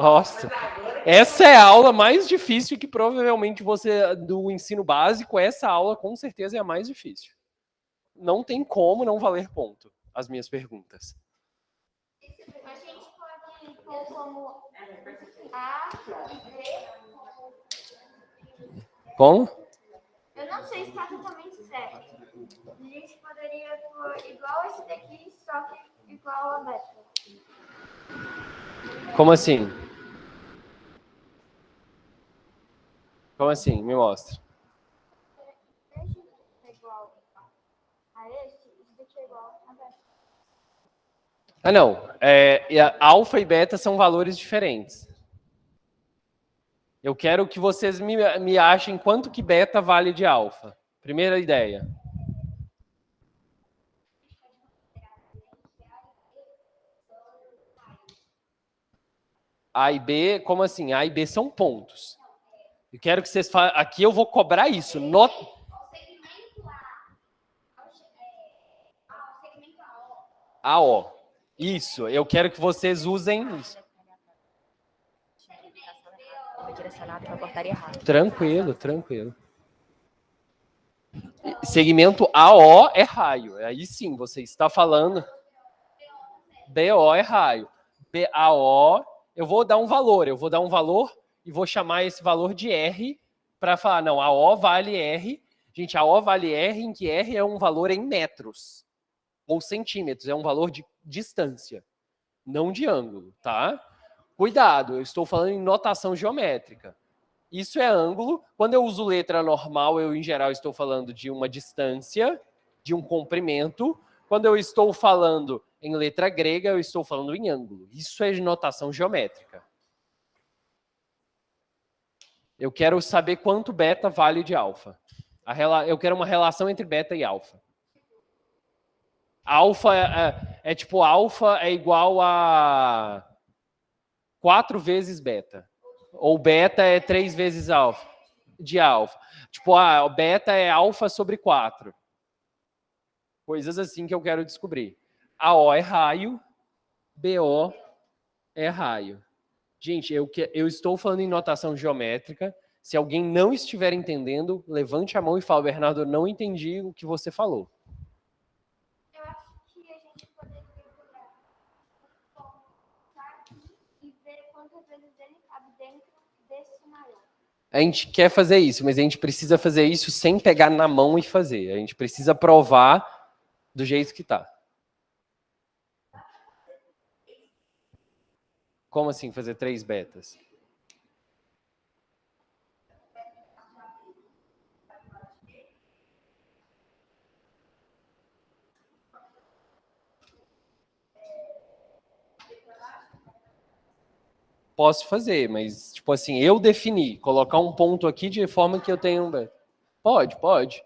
Nossa, essa é a aula mais difícil que provavelmente você, do ensino básico, essa aula com certeza é a mais difícil. Não tem como não valer ponto as minhas perguntas. A gente pode pôr como A e B. Como? Eu não sei se está totalmente certo. A gente poderia pôr igual esse daqui, só que igual a beta. Como assim? Como assim? Me mostra. Esse é igual a esse daqui é igual a beta. Ah, não. Alfa e beta são valores diferentes. Eu quero que vocês me achem quanto que beta vale de alfa. Primeira ideia. A e B, como assim? A e B são pontos. Eu quero que vocês falem. Aqui eu vou cobrar isso. AO. Isso. Eu quero que vocês usem isso. Tranquilo, tranquilo. Segmento AO é raio. Aí sim, você está falando. BO é raio. BAO, eu vou dar um valor. E vou chamar esse valor de R para falar, não, AO vale R. Gente, AO vale R, em que R é um valor em metros ou centímetros, é um valor de distância, não de ângulo, tá? Cuidado, eu estou falando em notação geométrica. Isso é ângulo. Quando eu uso letra normal, eu, em geral, estou falando de uma distância, de um comprimento. Quando eu estou falando em letra grega, eu estou falando em ângulo. Isso é de notação geométrica. Eu quero saber quanto beta vale de alfa. Eu quero uma relação entre beta e alfa. Alfa tipo, alfa é igual a 4 vezes beta. Ou beta é 3 vezes alfa. De alfa. Tipo, beta é alfa sobre 4. Coisas assim que eu quero descobrir. AO é raio, BO é raio. Gente, eu estou falando em notação geométrica. Se alguém não estiver entendendo, levante a mão e fale, Bernardo, eu não entendi o que você falou. Eu acho que a gente poderia pegar e ver quantas vezes ele cabe dentro desse maior. A gente quer fazer isso, mas a gente precisa fazer isso sem pegar na mão e fazer. A gente precisa provar do jeito que tá. Como assim fazer 3 betas? Posso fazer, mas, tipo assim, eu defini, colocar um ponto aqui de forma que eu tenha um beta. Pode.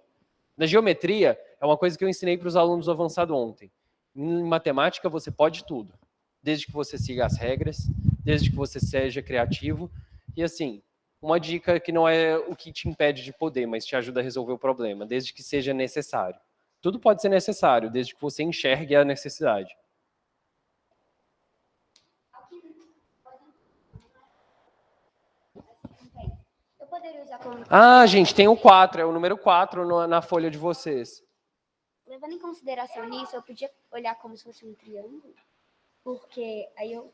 Na geometria, é uma coisa que eu ensinei para os alunos do avançado ontem. Em matemática, você pode tudo. Desde que você siga as regras, desde que você seja criativo. E assim, uma dica que não é o que te impede de poder, mas te ajuda a resolver o problema, desde que seja necessário. Tudo pode ser necessário, desde que você enxergue a necessidade. Eu poderia usar como... Gente, tem o 4, é o número 4 na folha de vocês. Levando em consideração nisso, eu podia olhar como se fosse um triângulo, porque aí eu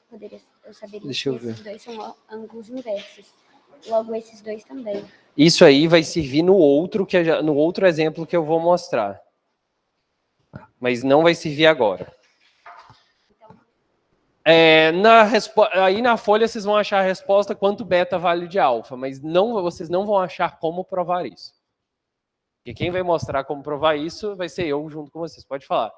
saberia Deixa eu que ver. esses dois são ângulos inversos. Logo, esses dois também. Isso aí vai servir no outro exemplo que eu vou mostrar. Mas não vai servir agora. Aí na folha vocês vão achar a resposta quanto beta vale de alfa, mas vocês não vão achar como provar isso. E quem vai mostrar como provar isso vai ser eu junto com vocês. Pode falar.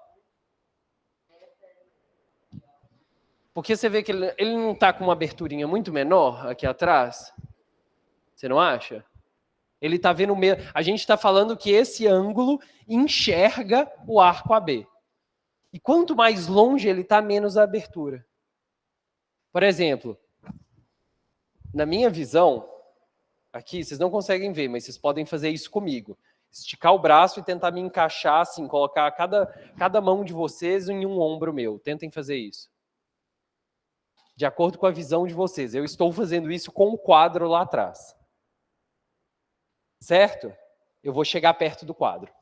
Porque você vê que ele não está com uma aberturinha muito menor aqui atrás? Você não acha? Ele está vendo mesmo. A gente está falando que esse ângulo enxerga o arco AB. E quanto mais longe ele está, menos a abertura. Por exemplo, na minha visão, aqui, vocês não conseguem ver, mas vocês podem fazer isso comigo. Esticar o braço e tentar me encaixar, assim, colocar cada mão de vocês em um ombro meu. Tentem fazer isso. De acordo com a visão de vocês. Eu estou fazendo isso com o quadro lá atrás. Certo? Eu vou chegar perto do quadro.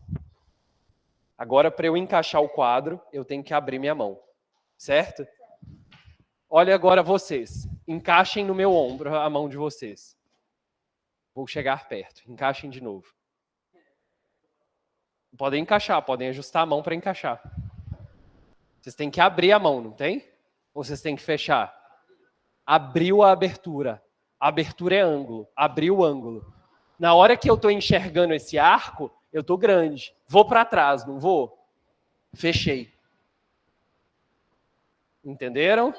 Agora, para eu encaixar o quadro, eu tenho que abrir minha mão. Certo? Olha agora vocês. Encaixem no meu ombro a mão de vocês. Vou chegar perto. Encaixem de novo. Podem encaixar, podem ajustar a mão para encaixar. Vocês têm que abrir a mão, não tem? Ou vocês têm que fechar? Abriu a abertura. A abertura é ângulo. Abriu o ângulo. Na hora que eu estou enxergando esse arco, eu estou grande. Vou para trás, não vou? Fechei. Entenderam?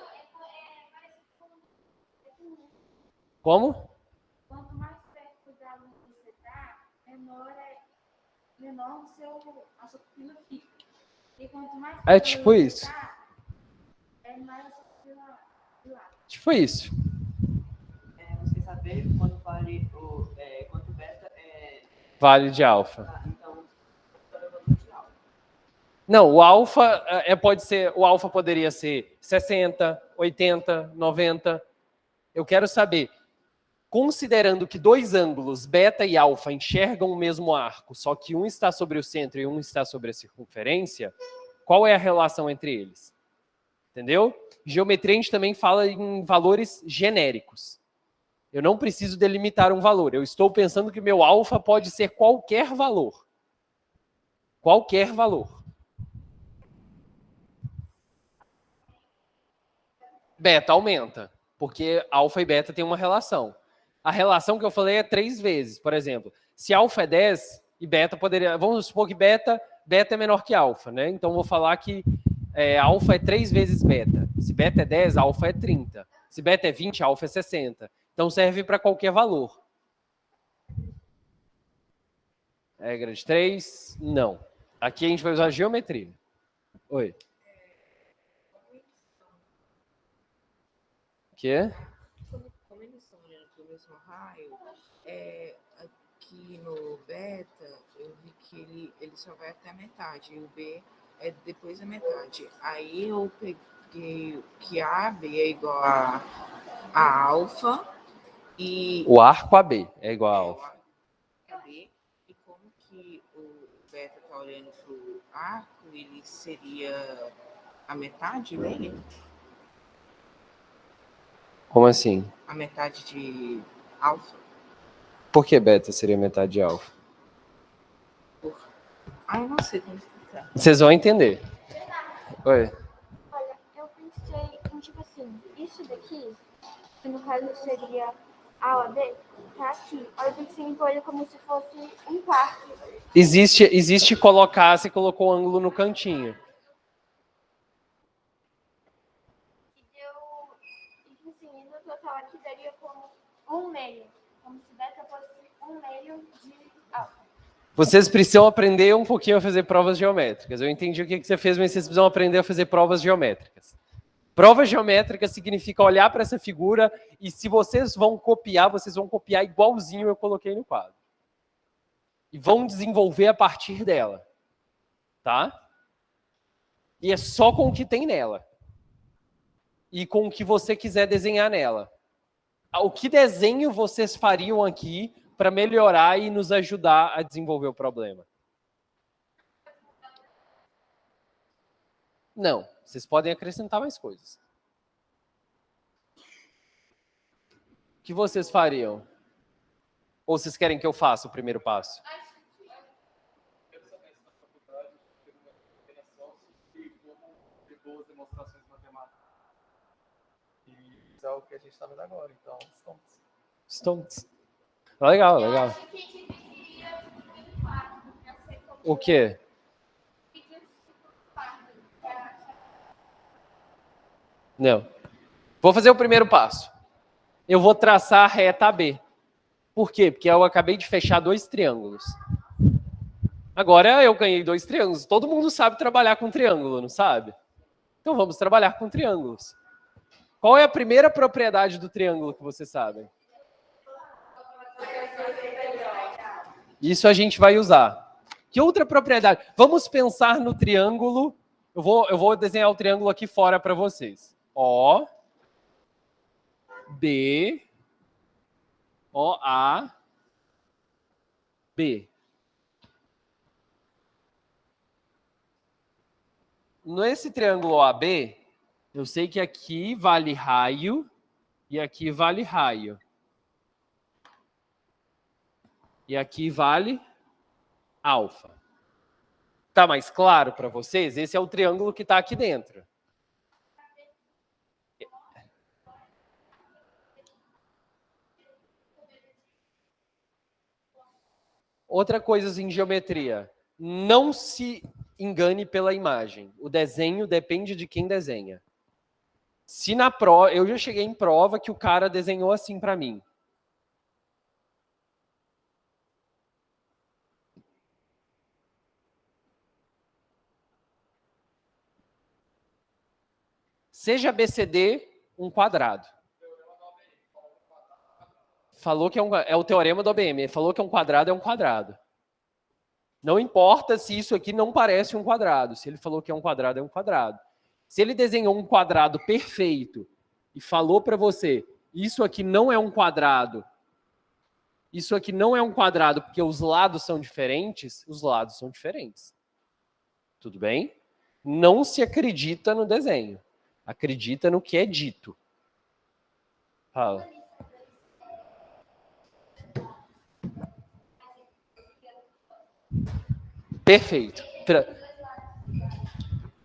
Como? Quanto mais perto da luz você está, menor a sua pupila fica. E quanto mais perto É tipo isso. é mais a sua pupila de lado. Tipo isso. Você saber quanto vale quanto beta é. Vale de alfa. Então, de alfa. Não, o alfa pode ser. O alfa poderia ser 60, 80, 90. Eu quero saber, considerando que dois ângulos, beta e alfa, enxergam o mesmo arco, só que um está sobre o centro e um está sobre a circunferência, qual é a relação entre eles? Entendeu? Geometria a gente também fala em valores genéricos. Eu não preciso delimitar um valor. Eu estou pensando que meu alfa pode ser qualquer valor. Qualquer valor. Beta aumenta, porque alfa e beta têm uma relação. A relação que eu falei é 3 vezes, por exemplo. Se alfa é 10 e beta poderia... Vamos supor que beta é menor que alfa, né? Então, vou falar que alfa é 3 vezes beta. Se beta é 10, alfa é 30. Se beta é 20, alfa é 60. Então, serve para qualquer valor. Regra de 3, não. Aqui a gente vai usar geometria. Oi. O quê? Como eles estão olhando para o mesmo raio, aqui no beta, eu vi que ele só vai até a metade, e o B é depois da metade. Aí eu peguei que a B é igual a alfa e... O arco AB é igual a alfa. A B, e como que o beta está olhando para o arco, ele seria a metade dele? Como assim? A metade de alfa? Por que beta seria metade de alfa? Eu não sei como explicar. Vocês vão entender. Oi. Olha, eu pensei em, tipo assim, isso daqui, que no caso seria A ou B, tá aqui. Aí eu pensei em pôr ele como se fosse um quarto. Existe colocar, você colocou o ângulo no cantinho. E tipo assim, no total aqui daria como 1/2. Como se beta fosse 1/2 de alfa. Vocês precisam aprender um pouquinho a fazer provas geométricas. Eu entendi o que você fez, mas vocês precisam aprender a fazer provas geométricas. Prova geométrica significa olhar para essa figura e se vocês vão copiar igualzinho eu coloquei no quadro. E vão desenvolver a partir dela. Tá? E é só com o que tem nela. E com o que você quiser desenhar nela. O que desenho vocês fariam aqui para melhorar e nos ajudar a desenvolver o problema? Não, vocês podem acrescentar mais coisas. O que vocês fariam? Ou vocês querem que eu faça o primeiro passo? Demonstrações matemáticas. E é o que a gente está vendo agora, então, Stonks. Legal, legal. O quê? Não. Vou fazer o primeiro passo. Eu vou traçar a reta AB. Por quê? Porque eu acabei de fechar 2 triângulos. Agora eu ganhei 2 triângulos. Todo mundo sabe trabalhar com triângulo, não sabe? Então vamos trabalhar com triângulos. Qual é a primeira propriedade do triângulo que vocês sabem? Isso a gente vai usar. Que outra propriedade? Vamos pensar no triângulo. Eu vou desenhar o triângulo aqui fora para vocês. O, B, OA, B. Nesse triângulo OAB, eu sei que aqui vale raio e aqui vale raio. E aqui vale alfa. Tá mais claro para vocês? Esse é o triângulo que está aqui dentro. Outra coisa em geometria. Não se engane pela imagem. O desenho depende de quem desenha. Se na prova, eu já cheguei em prova que o cara desenhou assim para mim. Seja BCD um quadrado. Falou que é o teorema do ABM. Ele falou que um quadrado é um quadrado. Não importa se isso aqui não parece um quadrado. Se ele falou que é um quadrado, é um quadrado. Se ele desenhou um quadrado perfeito e falou para você, isso aqui não é um quadrado, isso aqui não é um quadrado porque os lados são diferentes, os lados são diferentes. Tudo bem? Não se acredita no desenho. Acredita no que é dito. Fala. Perfeito.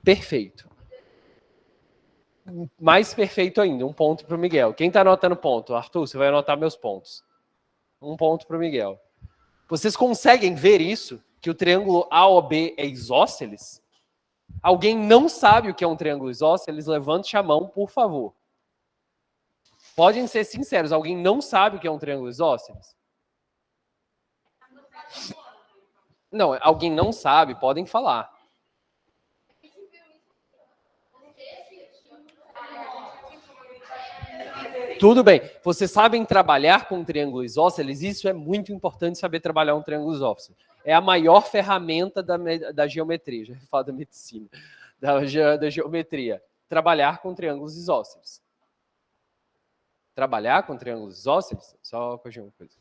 Perfeito. Mais perfeito ainda, um ponto para o Miguel. Quem está anotando ponto? Arthur, você vai anotar meus pontos. Um ponto para o Miguel. Vocês conseguem ver isso? Que o triângulo AOB é isósceles? Alguém não sabe o que é um triângulo isósceles? Levante a mão, por favor. Podem ser sinceros, alguém não sabe o que é um triângulo isósceles? Não, alguém não sabe, podem falar. Tudo bem. Vocês sabem trabalhar com triângulo isósceles? Isso é muito importante saber trabalhar um triângulo isósceles. É a maior ferramenta da geometria. Já falo da medicina. Da geometria. Trabalhar com triângulos isósceles. Trabalhar com triângulos isósceles? Só corrigir uma coisa.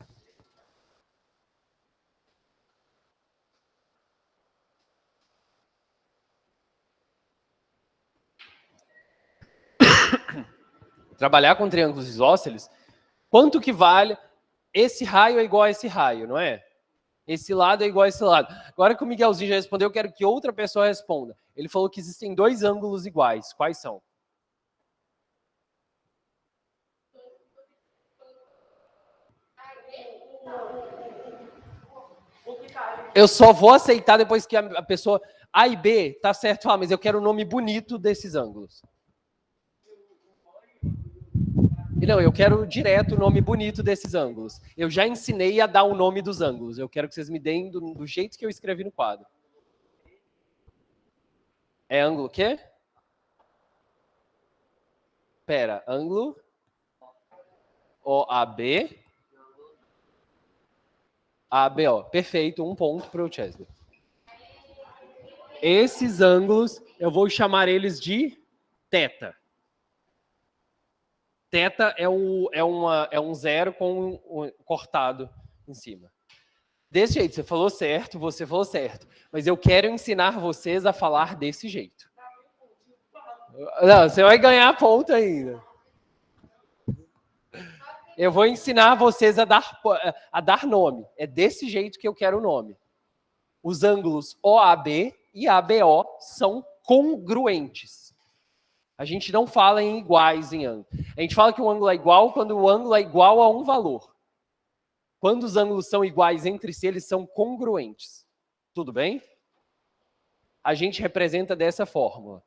Trabalhar com triângulos isósceles, quanto que vale? Esse raio é igual a esse raio, não é? Esse lado é igual a esse lado. Agora que o Miguelzinho já respondeu, eu quero que outra pessoa responda. Ele falou que existem dois ângulos iguais. Quais são? Eu só vou aceitar depois que a pessoa... A e B, tá certo, mas eu quero o nome bonito desses ângulos. Não, eu quero direto o nome bonito desses ângulos. Eu já ensinei a dar o nome dos ângulos. Eu quero que vocês me deem do jeito que eu escrevi no quadro. É ângulo o quê? Pera, ângulo OAB. ABO. Perfeito, um ponto para o Chesley. Esses ângulos, eu vou chamar eles de θ. Θ é um zero com um cortado em cima. Desse jeito, você falou certo. Mas eu quero ensinar vocês a falar desse jeito. Não, você vai ganhar ponto ainda. Eu vou ensinar vocês a dar nome. É desse jeito que eu quero o nome. Os ângulos OAB e ABO são congruentes. A gente não fala em iguais em ângulo. A gente fala que o ângulo é igual quando o ângulo é igual a um valor. Quando os ângulos são iguais entre si, eles são congruentes. Tudo bem? A gente representa dessa forma.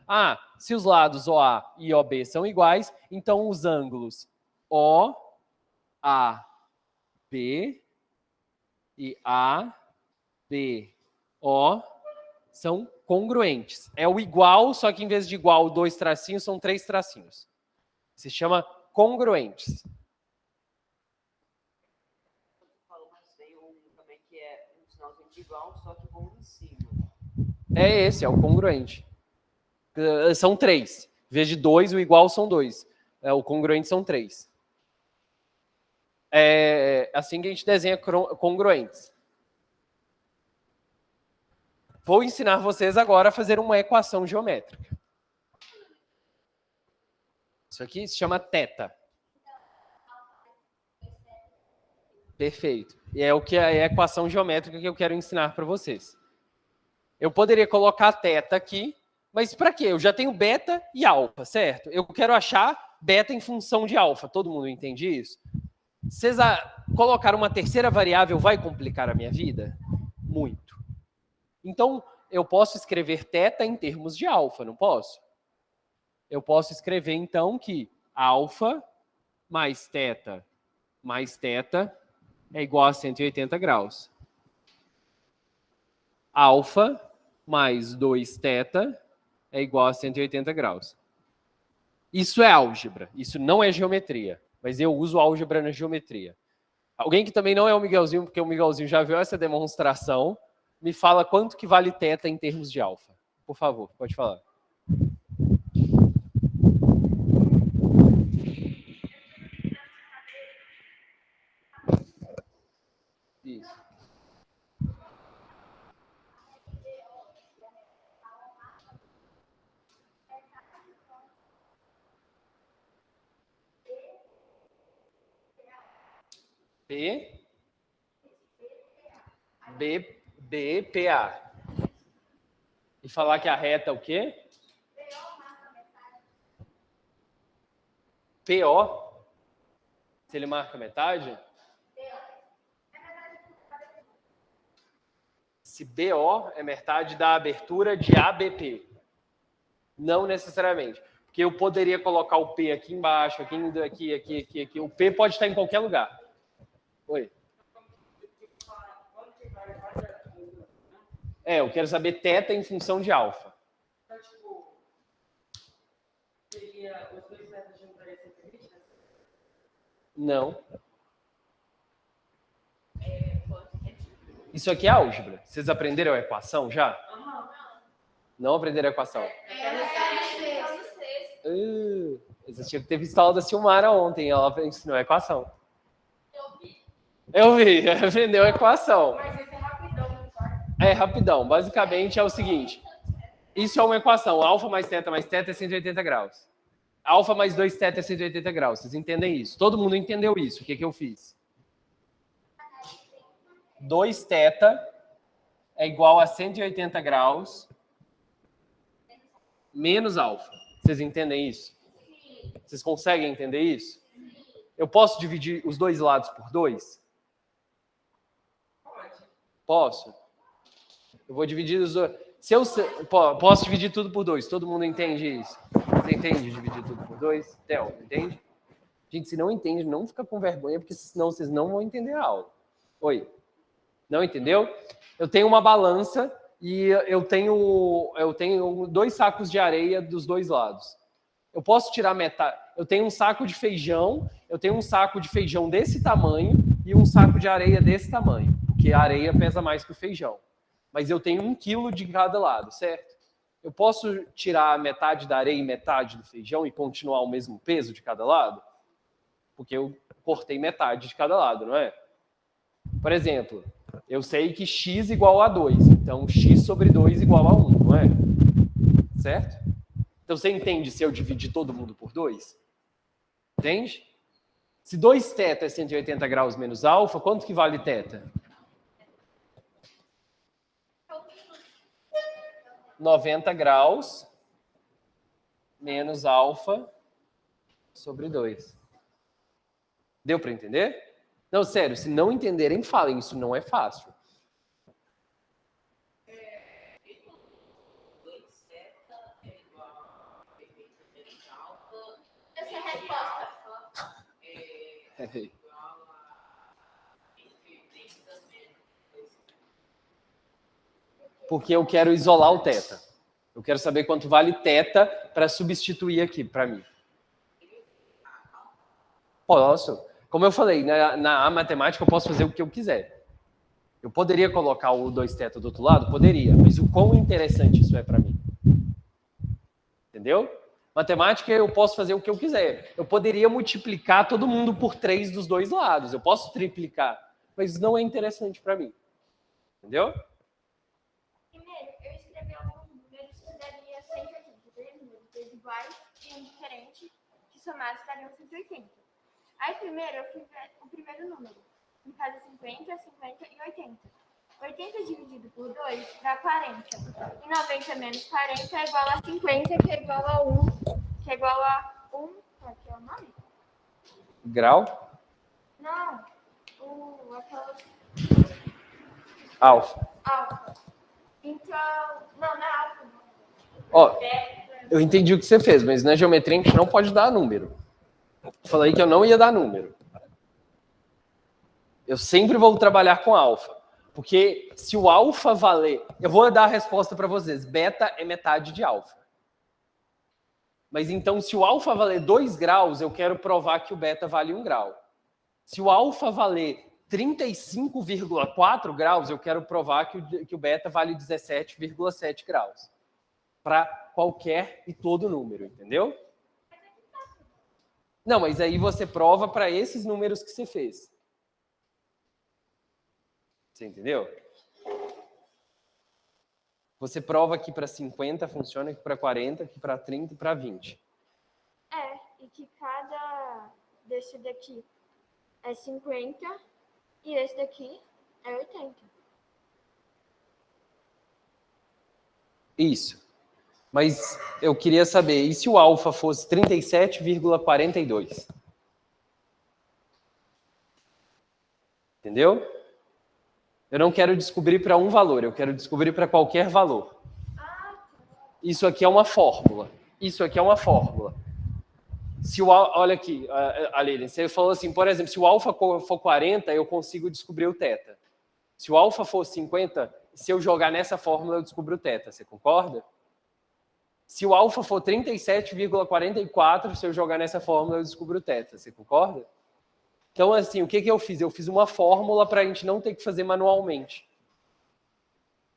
Ah, se os lados OA e OB são iguais, então os ângulos OAB e ABO são congruentes. É o igual, só que em vez de igual, 2 tracinhos, são 3 tracinhos. Se chama congruentes. Tem um também que é um sinalzinho de igual, só que com um em cima. É esse, é o congruente. São 3. Em vez de 2, o igual são 2. O congruente são 3. É assim que a gente desenha congruentes. Vou ensinar vocês agora a fazer uma equação geométrica. Isso aqui se chama θ. Perfeito. E é o que é a equação geométrica que eu quero ensinar para vocês. Eu poderia colocar θ aqui, mas para quê? Eu já tenho beta e alfa, certo? Eu quero achar beta em função de alfa. Todo mundo entende isso? Vocês colocar uma terceira variável vai complicar a minha vida? Muito. Então, eu posso escrever θ em termos de alfa, não posso? Eu posso escrever, então, que alfa mais θ é igual a 180 graus. Alfa mais 2θ é igual a 180 graus. Isso é álgebra, isso não é geometria, mas eu uso álgebra na geometria. Alguém que também não é o Miguelzinho, porque o Miguelzinho já viu essa demonstração, me fala quanto que vale θ em termos de alfa. Por favor, pode falar. Isso. BPA. E falar que a reta é o quê? PO. Se ele marca metade? Se BO é metade da abertura de ABP. Não necessariamente. Porque eu poderia colocar o P aqui embaixo, aqui. O P pode estar em qualquer lugar. Oi. Eu quero saber θ em função de alfa. Então, tipo, seria os dois θ juntarem 120? Não. Isso aqui é álgebra. Vocês aprenderam a equação já? Não aprenderam a equação? Vocês tinham que ter visto a aula da Silmara ontem. Ela ensinou a equação. Eu vi. Aprendeu a equação. Mas isso é rapidão, não importa. É rapidão. Basicamente é o seguinte. Isso é uma equação. Alfa mais θ é 180 graus. Alfa mais 2θ é 180 graus. Vocês entendem isso? Todo mundo entendeu isso. O que eu fiz? 2θ é igual a 180 graus menos alfa. Vocês entendem isso? Vocês conseguem entender isso? Eu posso dividir os dois lados por 2? Posso? Eu vou dividir os dois. Posso dividir tudo por 2. Todo mundo entende isso? Você entende dividir tudo por 2? Theo, entende? Gente, se não entende, não fica com vergonha, porque senão vocês não vão entender a aula. Oi? Não entendeu? Eu tenho uma balança e eu tenho 2 sacos de areia dos dois lados. Eu posso tirar metade. Eu tenho um saco de feijão, desse tamanho e um saco de areia desse tamanho, porque a areia pesa mais que o feijão. Mas eu tenho 1 quilo de cada lado, certo? Eu posso tirar metade da areia e metade do feijão e continuar o mesmo peso de cada lado? Porque eu cortei metade de cada lado, não é? Por exemplo, eu sei que x igual a 2, então x sobre 2 igual a 1, não é? Certo? Então você entende se eu dividir todo mundo por 2? Entende? Se 2θ é 180 graus menos alfa, quanto que vale θ? 90 graus menos alfa sobre 2. Deu para entender? Não, sério, se não entenderem, falem. Isso não é fácil. Essa é a resposta. Porque eu quero isolar o θ. Eu quero saber quanto vale θ para substituir aqui para mim. Posso. Como eu falei, na matemática eu posso fazer o que eu quiser. Eu poderia colocar o 2θ do outro lado? Poderia. Mas o quão interessante isso é para mim? Entendeu? Matemática, eu posso fazer o que eu quiser. Eu poderia multiplicar todo mundo por 3 dos dois lados. Eu posso triplicar. Mas não é interessante para mim. Entendeu? Primeiro, eu escrevi alguns números que daria 180. 3 números iguais e um diferente, que somados dariam 180. Aí primeiro eu fiz o primeiro número. No caso, 50, 50 e 80. 80 dividido por 2 dá 40. E 90 menos 40 é igual a 50, que é igual a 1. Que é igual a 1... Qual que é o nome? Grau? Não. Aquela... Alfa. Alfa. Então... Não é alfa. Ó, eu entendi o que você fez, mas na geometria a gente não pode dar número. Falei que eu não ia dar número. Eu sempre vou trabalhar com alfa. Porque se o alfa valer... Eu vou dar a resposta para vocês. Beta é metade de alfa. Mas então, se o alfa valer 2 graus, eu quero provar que o beta vale 1 grau. Se o alfa valer 35,4 graus, eu quero provar que o beta vale 17,7 graus. Para qualquer e todo número, entendeu? Não, mas aí você prova para esses números que você fez. Você entendeu? Você prova que para 50 funciona, que para 40, que para 30 e para 20. É, e que cada desse daqui é 50 e esse daqui é 80. Isso. Mas eu queria saber, e se o alfa fosse 37,42? Entendeu? Eu não quero descobrir para um valor, eu quero descobrir para qualquer valor. Isso aqui é uma fórmula. Isso aqui é uma fórmula. Se o, olha aqui, Aline, você falou assim, por exemplo, se o alfa for 40, eu consigo descobrir o θ. Se o alfa for 50, se eu jogar nessa fórmula, eu descubro o θ. Você concorda? Se o alfa for 37,44, se eu jogar nessa fórmula, eu descubro o θ. Você concorda? Então, assim, o que eu fiz? Eu fiz uma fórmula para a gente não ter que fazer manualmente.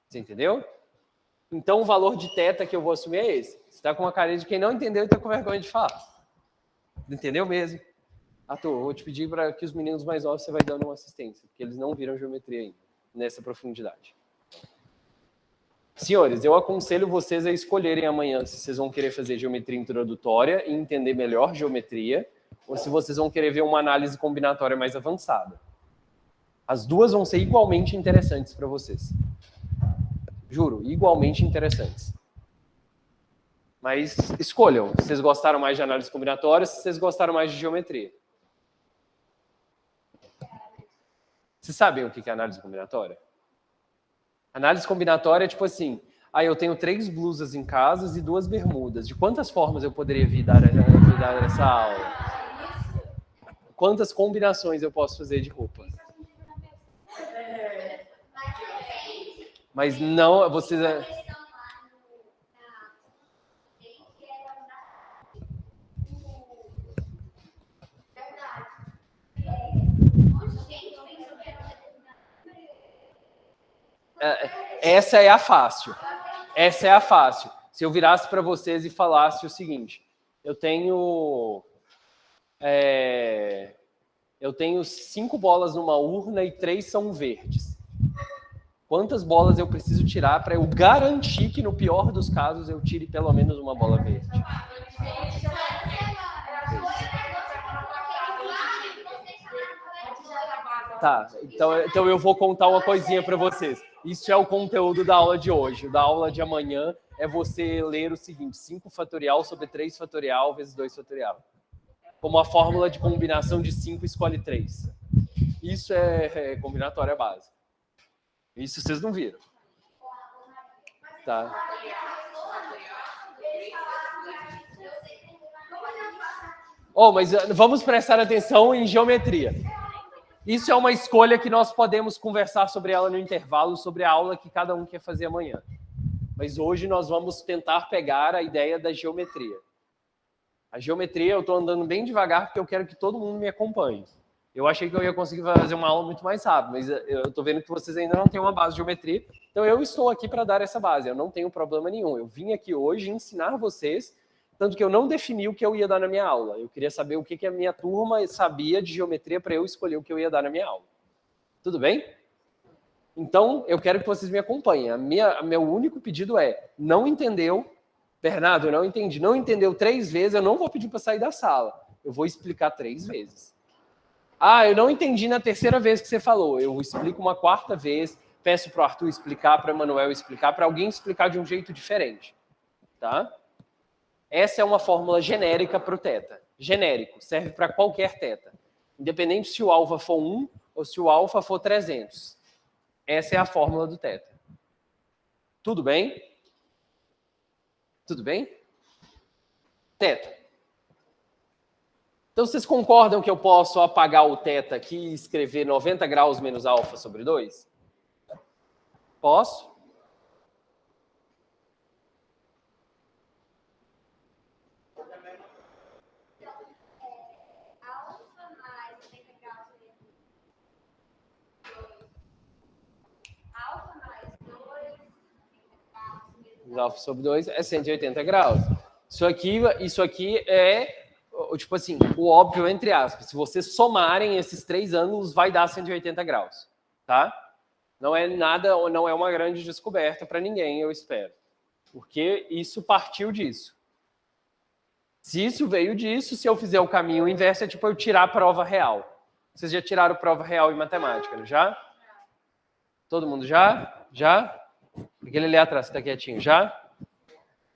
Você entendeu? Então, o valor de θ que eu vou assumir é esse. Você está com uma cara de quem não entendeu e está com vergonha de falar. Entendeu mesmo? Arthur, vou te pedir para que os meninos mais novos você vai dando uma assistência, porque eles não viram geometria ainda, nessa profundidade. Senhores, eu aconselho vocês a escolherem amanhã se vocês vão querer fazer geometria introdutória e entender melhor geometria, ou se vocês vão querer ver uma análise combinatória mais avançada. As duas vão ser igualmente interessantes para vocês. Juro, igualmente interessantes. Mas escolham se vocês gostaram mais de análise combinatória, se vocês gostaram mais de geometria. Vocês sabem o que é análise combinatória? Análise combinatória é tipo assim, eu tenho 3 blusas em casa e 2 bermudas. De quantas formas eu poderia vir dar essa aula? Quantas combinações eu posso fazer de roupa? Mas não, vocês... Essa é a fácil. Essa é a fácil. Se eu virasse para vocês e falasse o seguinte, eu tenho 5 bolas numa urna e 3 são verdes. Quantas bolas eu preciso tirar para eu garantir que, no pior dos casos, eu tire pelo menos uma bola verde? Tá, então eu vou contar uma coisinha para vocês. Isso é o conteúdo da aula de hoje. O da aula de amanhã é você ler o seguinte, 5 fatorial sobre 3 fatorial vezes 2 fatorial. Como a fórmula de combinação de 5 escolhe 3. Isso é combinatória básica. Isso vocês não viram. Tá? Mas vamos prestar atenção em geometria. Isso é uma escolha que nós podemos conversar sobre ela no intervalo, sobre a aula que cada um quer fazer amanhã. Mas hoje nós vamos tentar pegar a ideia da geometria. A geometria eu estou andando bem devagar porque eu quero que todo mundo me acompanhe. Eu achei que eu ia conseguir fazer uma aula muito mais rápido, mas eu estou vendo que vocês ainda não têm uma base de geometria, então eu estou aqui para dar essa base, eu não tenho problema nenhum. Eu vim aqui hoje ensinar vocês Tanto que eu não defini o que eu ia dar na minha aula. Eu queria saber o que a minha turma sabia de geometria para eu escolher o que eu ia dar na minha aula. Tudo bem? Então, eu quero que vocês me acompanhem. Meu único pedido é, não entendeu? Bernardo, eu não entendi. Não entendeu 3 vezes, eu não vou pedir para sair da sala. Eu vou explicar 3 vezes. Ah, eu não entendi na 3ª vez que você falou. Eu explico uma 4ª vez, peço para o Arthur explicar, para o Emanuel explicar, para alguém explicar de um jeito diferente. Tá? Essa é uma fórmula genérica para o θ. Genérico, serve para qualquer θ. Independente se o alfa for 1 ou se o alfa for 300. Essa é a fórmula do θ. Tudo bem? Tudo bem? θ. Então, vocês concordam que eu posso apagar o θ aqui e escrever 90 graus menos alfa sobre 2? Posso? Alfa mais 90 graus alfa mais 2 Alfa sobre 2 é 180 graus. Isso aqui é, tipo assim, o óbvio entre aspas. Se vocês somarem esses 3 ângulos, vai dar 180 graus. Tá? Não é nada, não é uma grande descoberta para ninguém, eu espero. Porque isso partiu disso. Se isso veio disso, se eu fizer o caminho inverso, é tipo eu tirar a prova real. Vocês já tiraram prova real em matemática, não já? Todo mundo já? Já? Aquele ali atrás, está quietinho, já?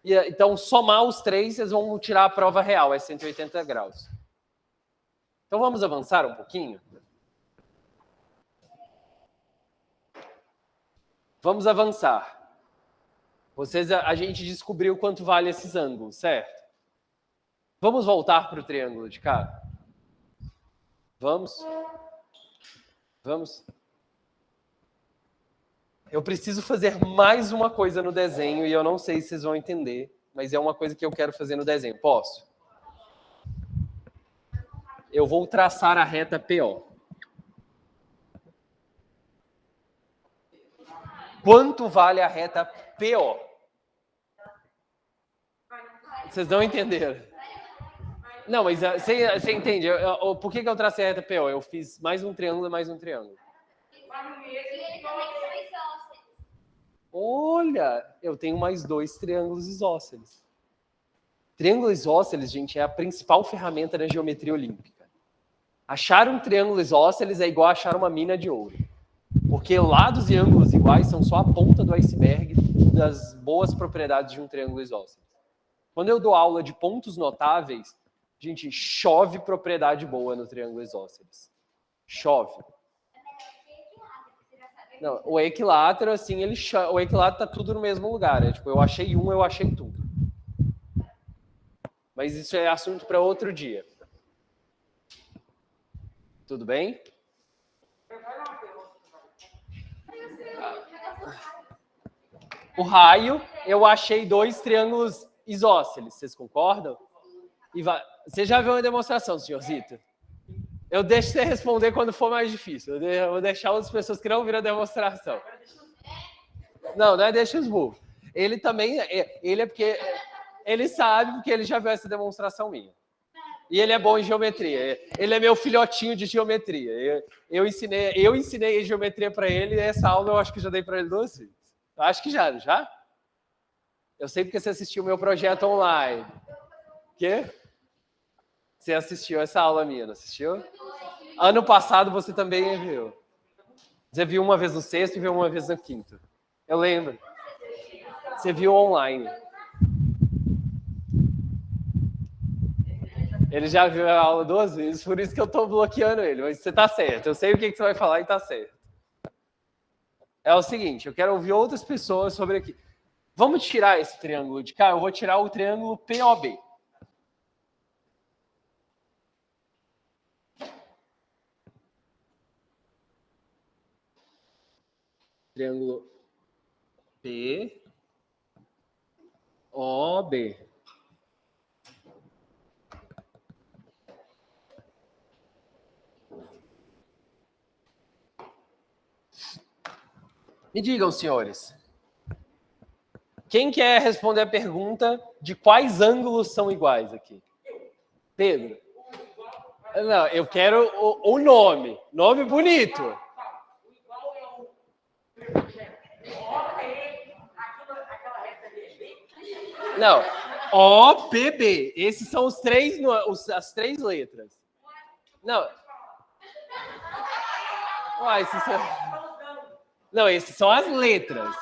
E, então, somar os 3, vocês vão tirar a prova real, é 180 graus. Então, vamos avançar um pouquinho? Vamos avançar. A gente descobriu quanto vale esses ângulos, certo? Vamos voltar para o triângulo de cá? Vamos? Vamos? Eu preciso fazer mais uma coisa no desenho e eu não sei se vocês vão entender, mas é uma coisa que eu quero fazer no desenho. Posso? Eu vou traçar a reta PO. Quanto vale a reta PO? Vocês não entenderam? Não, mas você entende. Por que eu tracei a reta PO? Eu fiz mais um triângulo e mais um triângulo. Olha, eu tenho mais 2 triângulos isósceles. Triângulo isósceles, gente, é a principal ferramenta da geometria olímpica. Achar um triângulo isósceles é igual a achar uma mina de ouro. Porque lados e ângulos iguais são só a ponta do iceberg das boas propriedades de um triângulo isósceles. Quando eu dou aula de pontos notáveis, gente, chove propriedade boa no triângulo isósceles. Chove. Não, o equilátero, assim, o equilátero tá tudo no mesmo lugar. É tipo, eu achei eu achei tudo. Mas isso é assunto para outro dia. Tudo bem? O raio, eu achei 2 triângulos isósceles. Vocês concordam? Você já viu uma demonstração, senhorzito? Eu deixo você responder quando for mais difícil. Eu vou deixar outras pessoas que não viram a demonstração. Não é deixa os burros. Ele também, ele é porque, ele sabe porque ele já viu essa demonstração minha. E ele é bom em geometria. Ele é meu filhotinho de geometria. Eu ensinei geometria para ele e essa aula eu acho que já dei para ele 2 vezes. Eu acho que já? Eu sei porque você assistiu o meu projeto online. Quê? Você assistiu essa aula minha, não assistiu? Ano passado você também viu. Você viu uma vez no 6º e viu uma vez no 5º. Eu lembro. Você viu online. Ele já viu a aula 2 vezes, por isso que eu estou bloqueando ele. Mas você está certo. Eu sei o que você vai falar e está certo. É o seguinte, eu quero ouvir outras pessoas sobre aqui. Vamos tirar esse triângulo de cá? Eu vou tirar o triângulo POB. Triângulo POB. Me digam, senhores. Quem quer responder a pergunta de quais ângulos são iguais aqui? Pedro? Não, eu quero o nome. Nome bonito. Não. OPB. Esses são os três, as três letras. Não. Uai, esses são... Não, esses são as letras.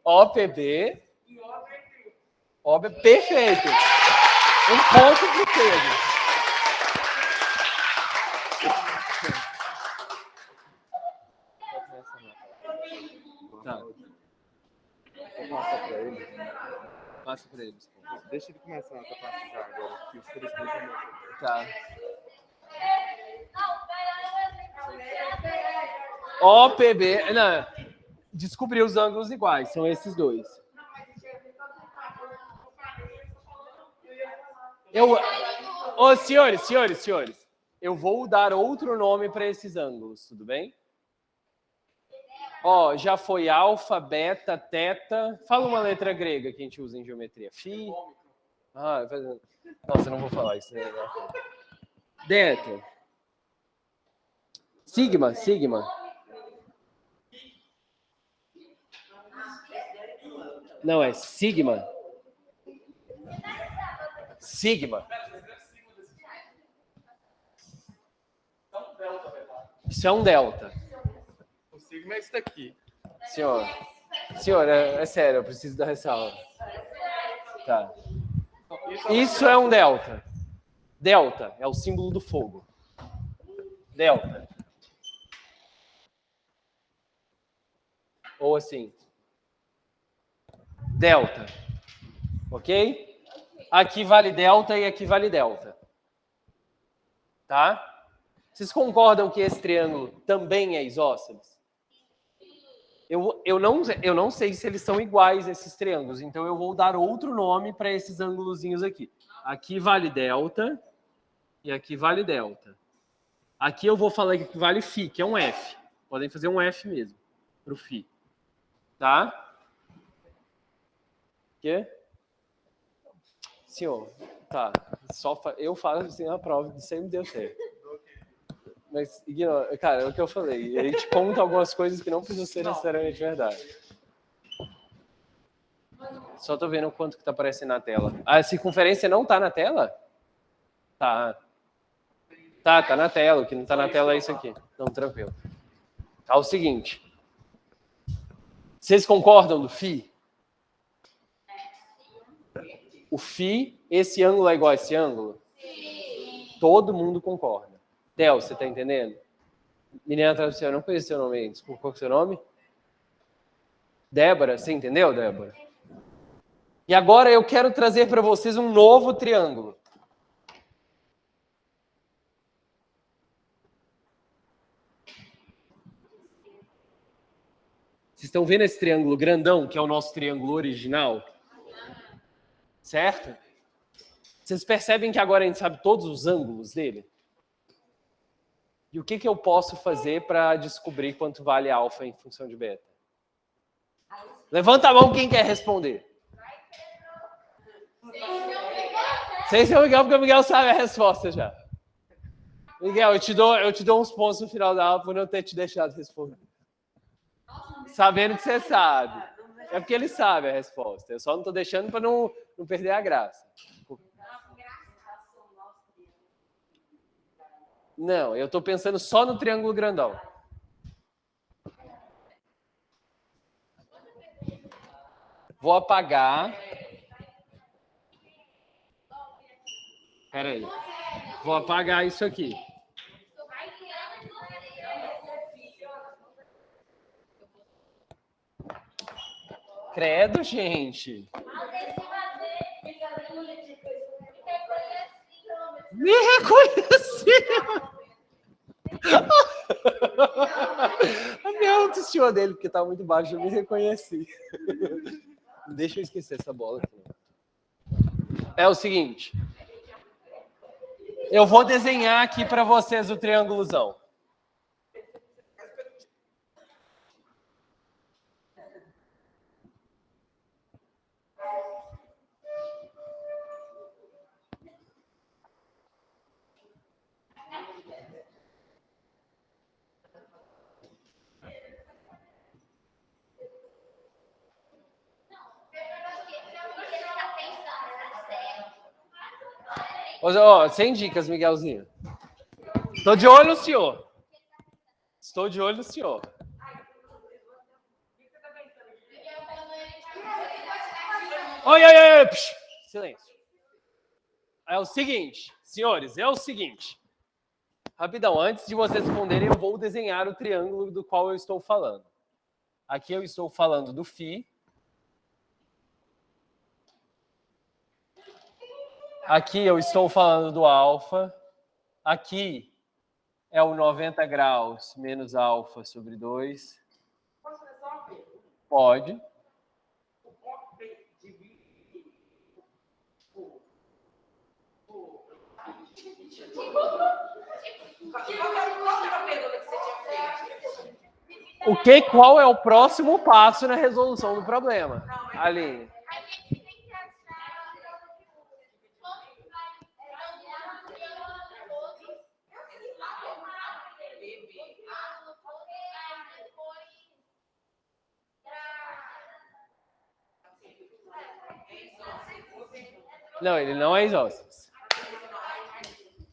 OPB. OPB. Perfeito. Um ponto pro Pedro. Tá. Passa pra ele. Passa pra eles. Deixa ele começar a parte já agora. Que os três primeiros. Tá. OPB. Não, descobri os ângulos iguais. São esses dois. Ô, senhores. Eu vou dar outro nome para esses ângulos, tudo bem? Ó, já foi alfa, beta, teta. Fala uma letra grega que a gente usa em geometria. Fi. Ah, nossa, eu não vou falar isso. Né? Delta. Sigma. Não, é sigma. Sigma. Isso é um delta. O sigma é esse daqui. Senhor, é sério, eu preciso da ressalva. Tá. Isso é um delta. Delta é o símbolo do fogo. Delta. Ou assim. Delta. Ok? Aqui vale delta e aqui vale delta. Tá? Vocês concordam que esse triângulo também é isósceles? Eu não sei se eles são iguais, esses triângulos, então eu vou dar outro nome para esses ângulozinhos aqui. Aqui vale delta e aqui vale delta. Aqui eu vou falar que vale φ, que é um F. Podem fazer um F mesmo, para o φ. Tá? Quê? Senhor, tá. Eu faço assim a prova, sempre deu certo. Mas, ignora, cara, é o que eu falei. A gente conta algumas coisas que não precisam ser necessariamente verdade. Só tô vendo quanto que tá aparecendo na tela. A circunferência não tá na tela? Tá. Tá na tela. O que não tá na tela é isso aqui. Então, tranquilo. Tá o seguinte. Vocês concordam do φ? O φ, esse ângulo é igual a esse ângulo? Sim. Todo mundo concorda. Theo, você tá entendendo? Menina atrás, eu não conheço seu nome aí. Desculpa, qual é o seu nome? Débora, você entendeu, Débora? E agora eu quero trazer para vocês um novo triângulo. Vocês estão vendo esse triângulo grandão, que é o nosso triângulo original? Certo? Vocês percebem que agora a gente sabe todos os ângulos dele? E o que eu posso fazer para descobrir quanto vale alfa em função de beta? Levanta a mão quem quer responder. Sem ser o Miguel, porque o Miguel sabe a resposta já. Miguel, eu te dou uns pontos no final da aula por não ter te deixado responder. Sabendo que você sabe. É porque ele sabe a resposta. Eu só não estou deixando para não perder a graça. Não, eu estou pensando só no triângulo grandão. Vou apagar. Espera aí. Vou apagar isso aqui. Credo, gente. Me reconheceu. A minha autoestima dele, porque tá muito baixo, eu me reconheci. Deixa eu esquecer essa bola aqui. É o seguinte. Eu vou desenhar aqui para vocês o triângulozão. Ó, sem dicas, Miguelzinho. Estou de olho no senhor. Estou de olho no senhor. Oi, oi, oi, psh, silêncio. É o seguinte, senhores, é o seguinte. Rapidão, antes de vocês responderem, eu vou desenhar o triângulo do qual eu estou falando. Aqui eu estou falando do φ. Aqui eu estou falando do alfa. Aqui é o 90 graus menos alfa sobre 2. Posso fazer só uma pergunta? Pode. O OP divide Qual era a pergunta que você tinha feito? Qual é o próximo passo na resolução do problema? Aline. A gente tem que achar Não, ele não é isósceles.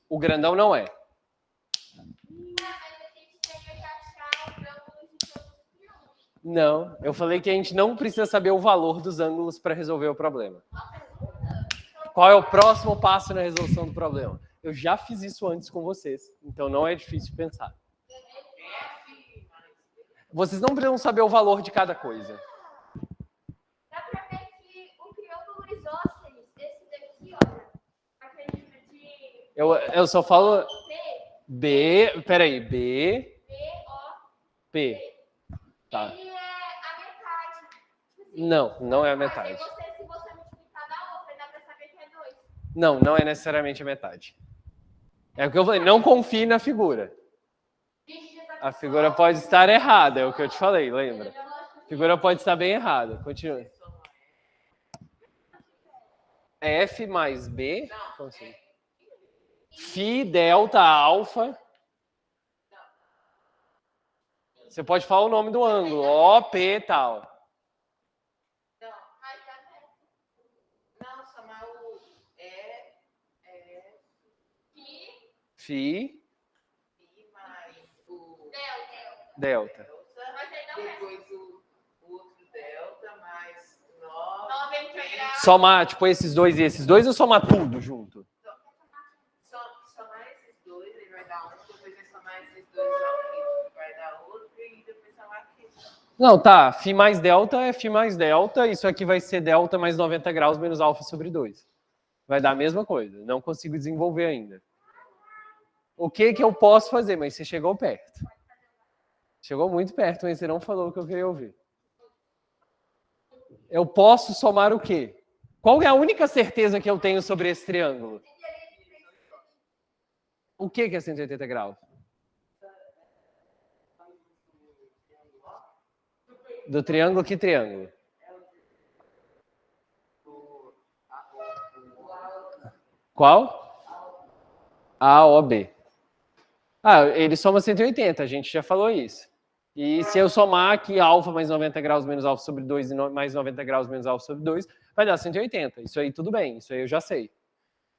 O grandão não é. Não, eu falei que a gente não precisa saber o valor dos ângulos para resolver o problema. Qual é o próximo passo na resolução do problema? Eu já fiz isso antes com vocês, então não é difícil pensar. Vocês não precisam saber o valor de cada coisa. Dá pra ver que o triângulo isósceles, esse daqui, ó, aquele de... Eu só falo B, B, peraí, B, O, P. Tá. ele é a metade. Não, não é a Porque metade. se você multiplicar da outra, dá pra saber que é 2. Não, não é necessariamente a metade. É o que eu falei, não confie na figura. A figura pode estar errada, é o que eu te falei, lembra? A figura pode estar bem errada. Continua. F mais B? Como assim? Φ, delta, alfa. Você pode falar o nome do ângulo. O, P, tal. Não, somar o Φ, e mais o delta. Mas aí não é. depois o outro delta mais 9. 90 graus. Somar, tipo, esses dois e esses dois ou somar tudo junto? Somar esses dois, ele vai dar um, depois vai somar esses dois aqui, vai dar outro, e depois somar aqui. Não, tá. Φ mais delta é Φ mais delta. Isso aqui vai ser delta mais 90 graus menos alfa sobre 2. Vai dar a mesma coisa. Não consigo desenvolver ainda. O que eu posso fazer? Mas você chegou perto. Chegou muito perto, mas você não falou o que eu queria ouvir. Eu posso somar o quê? Qual é a única certeza que eu tenho sobre esse triângulo? O que é 180 graus? Do triângulo, que triângulo? Qual? AOB. Ele soma 180, a gente já falou isso. E se eu somar aqui alfa mais 90 graus menos alfa sobre 2 e mais 90 graus menos alfa sobre 2, vai dar 180. Isso aí tudo bem, isso aí eu já sei.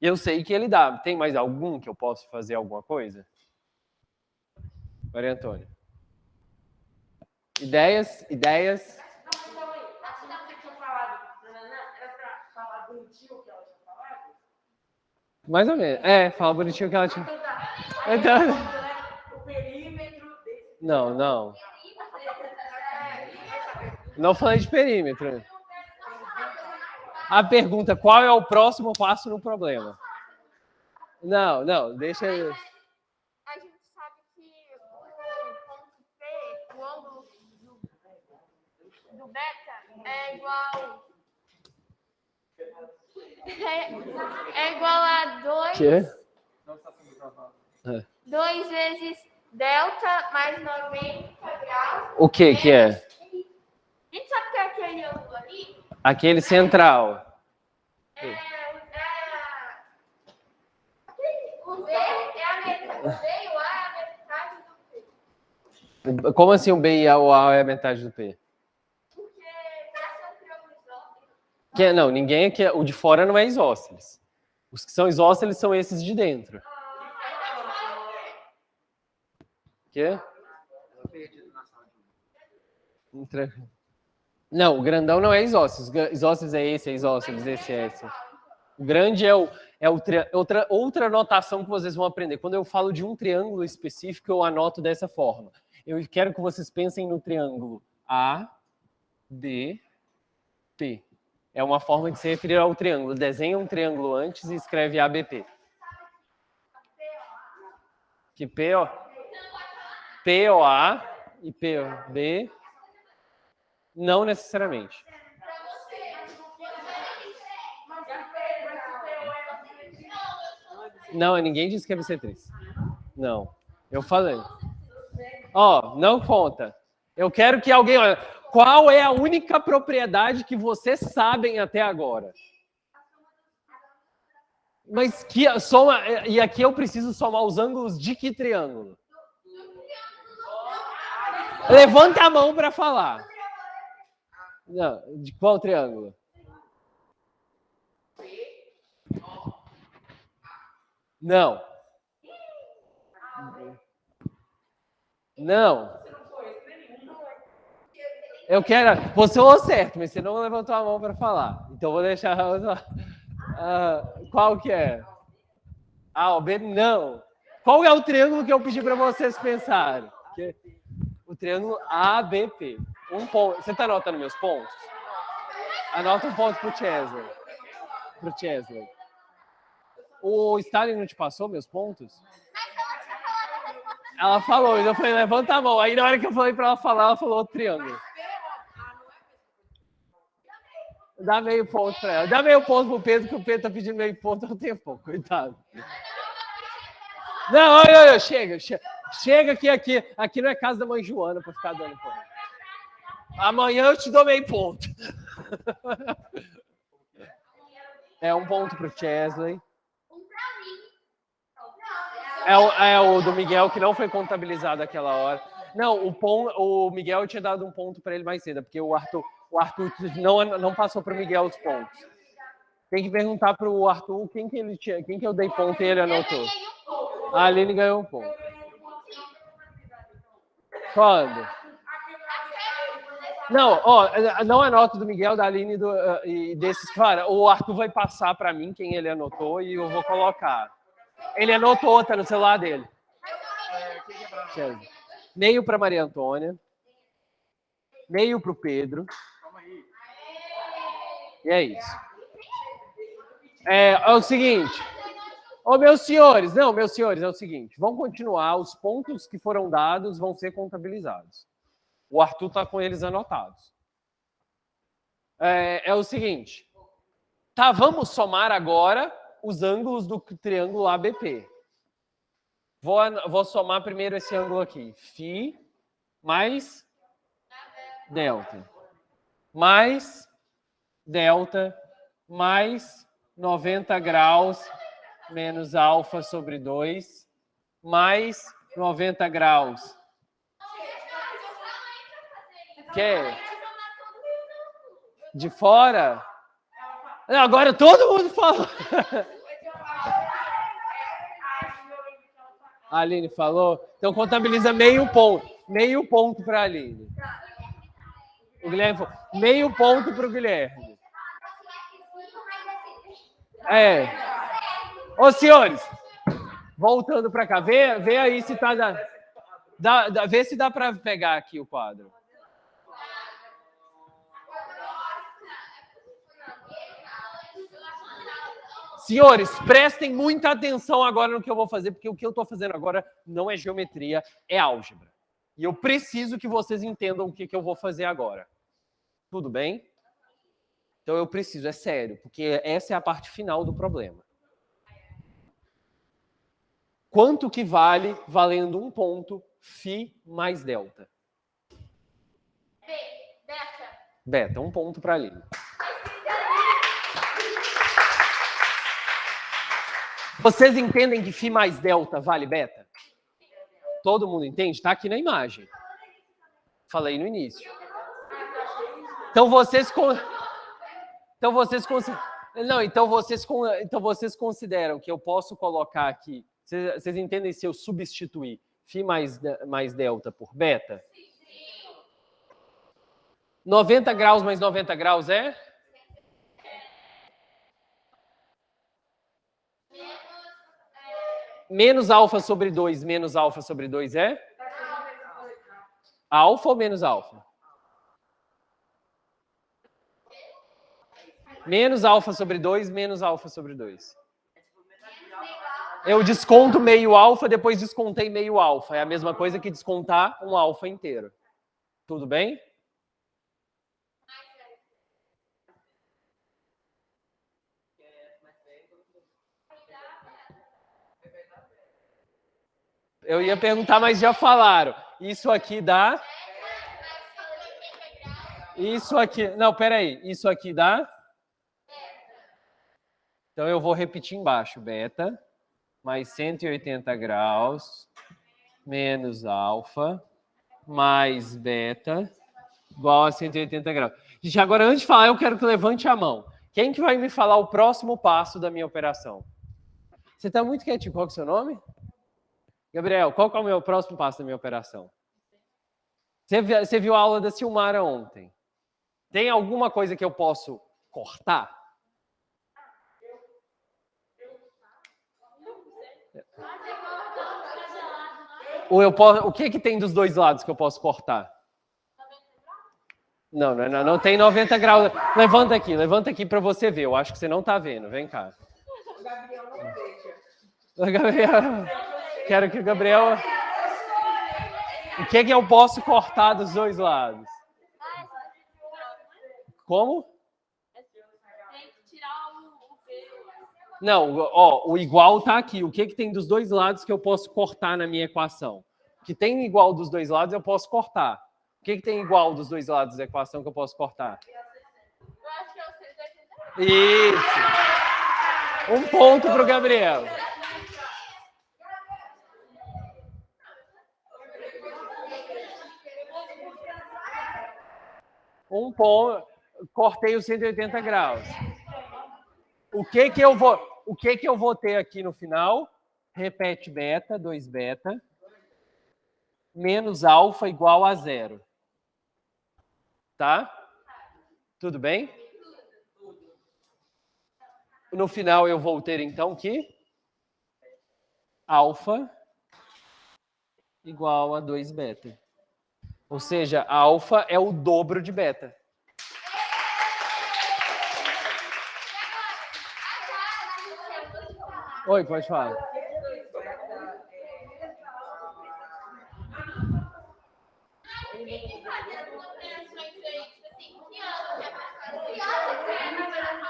E eu sei que ele dá. Tem mais algum que eu posso fazer alguma coisa? Maria Antônia. Ideias? Ideias? Calma aí. Você tinha falado, era pra falar bonitinho o que ela tinha falado? Mais ou menos. É, fala bonitinho que ela tinha. O perímetro desse. Não, não. Não falei de perímetro. A pergunta, qual é o próximo passo no problema? Não, não, deixa eu... A gente sabe que o ponto P, o ângulo do beta, é igual... É igual a 2... Quê? 2 vezes delta mais 90 graus. O que é? A gente sabe que é aquele ângulo ali Aquele central. o B é a metade. O B e o A é a metade do P. Como assim o B e o A é a metade do P? Porque essa é um triângulo isósceles. Não, ninguém aqui... O de fora não é isósceles. Os que são isósceles são esses de dentro. Quê? Não, o grandão não é isósceles. Isósceles é isósceles, esse é esse. O grande é outra notação que vocês vão aprender. Quando eu falo de um triângulo específico, eu anoto dessa forma. Eu quero que vocês pensem no triângulo A, B, P. É uma forma de se referir ao triângulo. Desenha um triângulo antes e escreve ABP. Que POA e PB não necessariamente. Não, ninguém disse que é bissetriz. Não, eu falei. Ó, não conta. Eu quero que alguém olhe. Qual é a única propriedade que vocês sabem até agora? Mas que soma, e aqui eu preciso somar os ângulos de que triângulo? Levanta a mão para falar. Não, de qual triângulo? Não. Não. Eu quero. Você ou certo, mas você não levantou a mão para falar. Então vou deixar. Qual que é? A ou B? Não. Qual é o triângulo que eu pedi para vocês pensarem? O triângulo ABP. Um ponto. Você está anotando meus pontos? Anota um ponto para o Chesley. O Stalin não te passou meus pontos? Ela falou, eu falei, levanta a mão. Aí na hora que eu falei para ela falar, ela falou outro triângulo. Dá meio ponto para ela. Dá meio ponto pro Pedro, que o Pedro tá pedindo meio ponto há um tempo, coitado. Não, olha, chega. Chega que aqui não é casa da mãe Joana para ficar dando ponto. Amanhã eu te dou meio ponto. É um ponto pro Chesley. É o do Miguel que não foi contabilizado aquela hora. Não, o Miguel tinha dado um ponto para ele mais cedo, porque o Arthur não passou para o Miguel os pontos. Tem que perguntar para o Arthur quem que eu dei ponto e ele anotou. A Aline ganhou um ponto. Quando? Não, não anota do Miguel, da Aline e desses. Claro, o Arthur vai passar para mim quem ele anotou e eu vou colocar. Ele anotou, tá no celular dele. Meio para Maria Antônia. Meio para o Pedro. E é isso. É o seguinte. Meus senhores, é o seguinte. Vamos continuar. Os pontos que foram dados vão ser contabilizados. O Arthur está com eles anotados. É o seguinte. Tá, vamos somar agora os ângulos do triângulo ABP. Vou somar primeiro esse ângulo aqui. Φ mais delta. Mais delta mais 90 graus menos alfa sobre 2 mais 90 graus. Que? De fora? Agora todo mundo fala. A Aline falou? Então contabiliza meio ponto. Meio ponto para a Aline. O Guilherme falou. Meio ponto para o Guilherme. Ô, senhores, voltando para cá. Vê aí se tá... Vê se dá para pegar aqui o quadro. Senhores, prestem muita atenção agora no que eu vou fazer, porque o que eu estou fazendo agora não é geometria, é álgebra. E eu preciso que vocês entendam o que eu vou fazer agora. Tudo bem? Então eu preciso, é sério, porque essa é a parte final do problema. Quanto que vale valendo um ponto φ mais delta? Beta. Beta, um ponto para a Aline. Vocês entendem que φ mais delta vale beta? Todo mundo entende? Está aqui na imagem. Falei no início. Então vocês Não, então vocês consideram que eu posso colocar aqui... Vocês entendem se eu substituir φ mais delta por beta? 90 graus mais 90 graus é? Menos alfa sobre 2 menos alfa sobre 2 é? Alfa ou menos alfa? Menos alfa sobre 2 menos alfa sobre 2. Eu desconto meio alfa, depois descontei meio alfa. É a mesma coisa que descontar um alfa inteiro. Tudo bem? Eu ia perguntar, mas já falaram. Isso aqui dá... Isso aqui... Não, peraí. Isso aqui dá... Então, eu vou repetir embaixo. Beta mais 180 graus menos alfa mais beta igual a 180 graus. Gente, agora, antes de falar, eu quero que levante a mão. Quem que vai me falar o próximo passo da minha operação? Você está muito quietinho. Qual que é o seu nome? Gabriel, qual que é o meu próximo passo da minha operação? Você viu a aula da Silmara ontem? Tem alguma coisa que eu posso cortar? Ou eu posso, o que tem dos dois lados que eu posso cortar? Não tem 90 graus. Levanta aqui para você ver. Eu acho que você não está vendo. Vem cá. O Gabriel não veja. Gabriel, quero que o Gabriel... O que eu posso cortar dos dois lados? Como? Tem que tirar o B. Não, ó, o igual está aqui. O que tem dos dois lados que eu posso cortar na minha equação? O que tem igual dos dois lados eu posso cortar. O que tem igual dos dois lados da equação que eu posso cortar? Eu acho que é o 180. Isso. Um ponto para o Gabriel. Um ponto. Cortei os 180 graus. O que eu vou ter aqui no final? Repete beta, 2 beta, menos alfa igual a 0. Tá? Tudo bem? No final eu vou ter então que alfa igual a 2 beta. Ou seja, alfa é o dobro de beta. Oi, pode falar.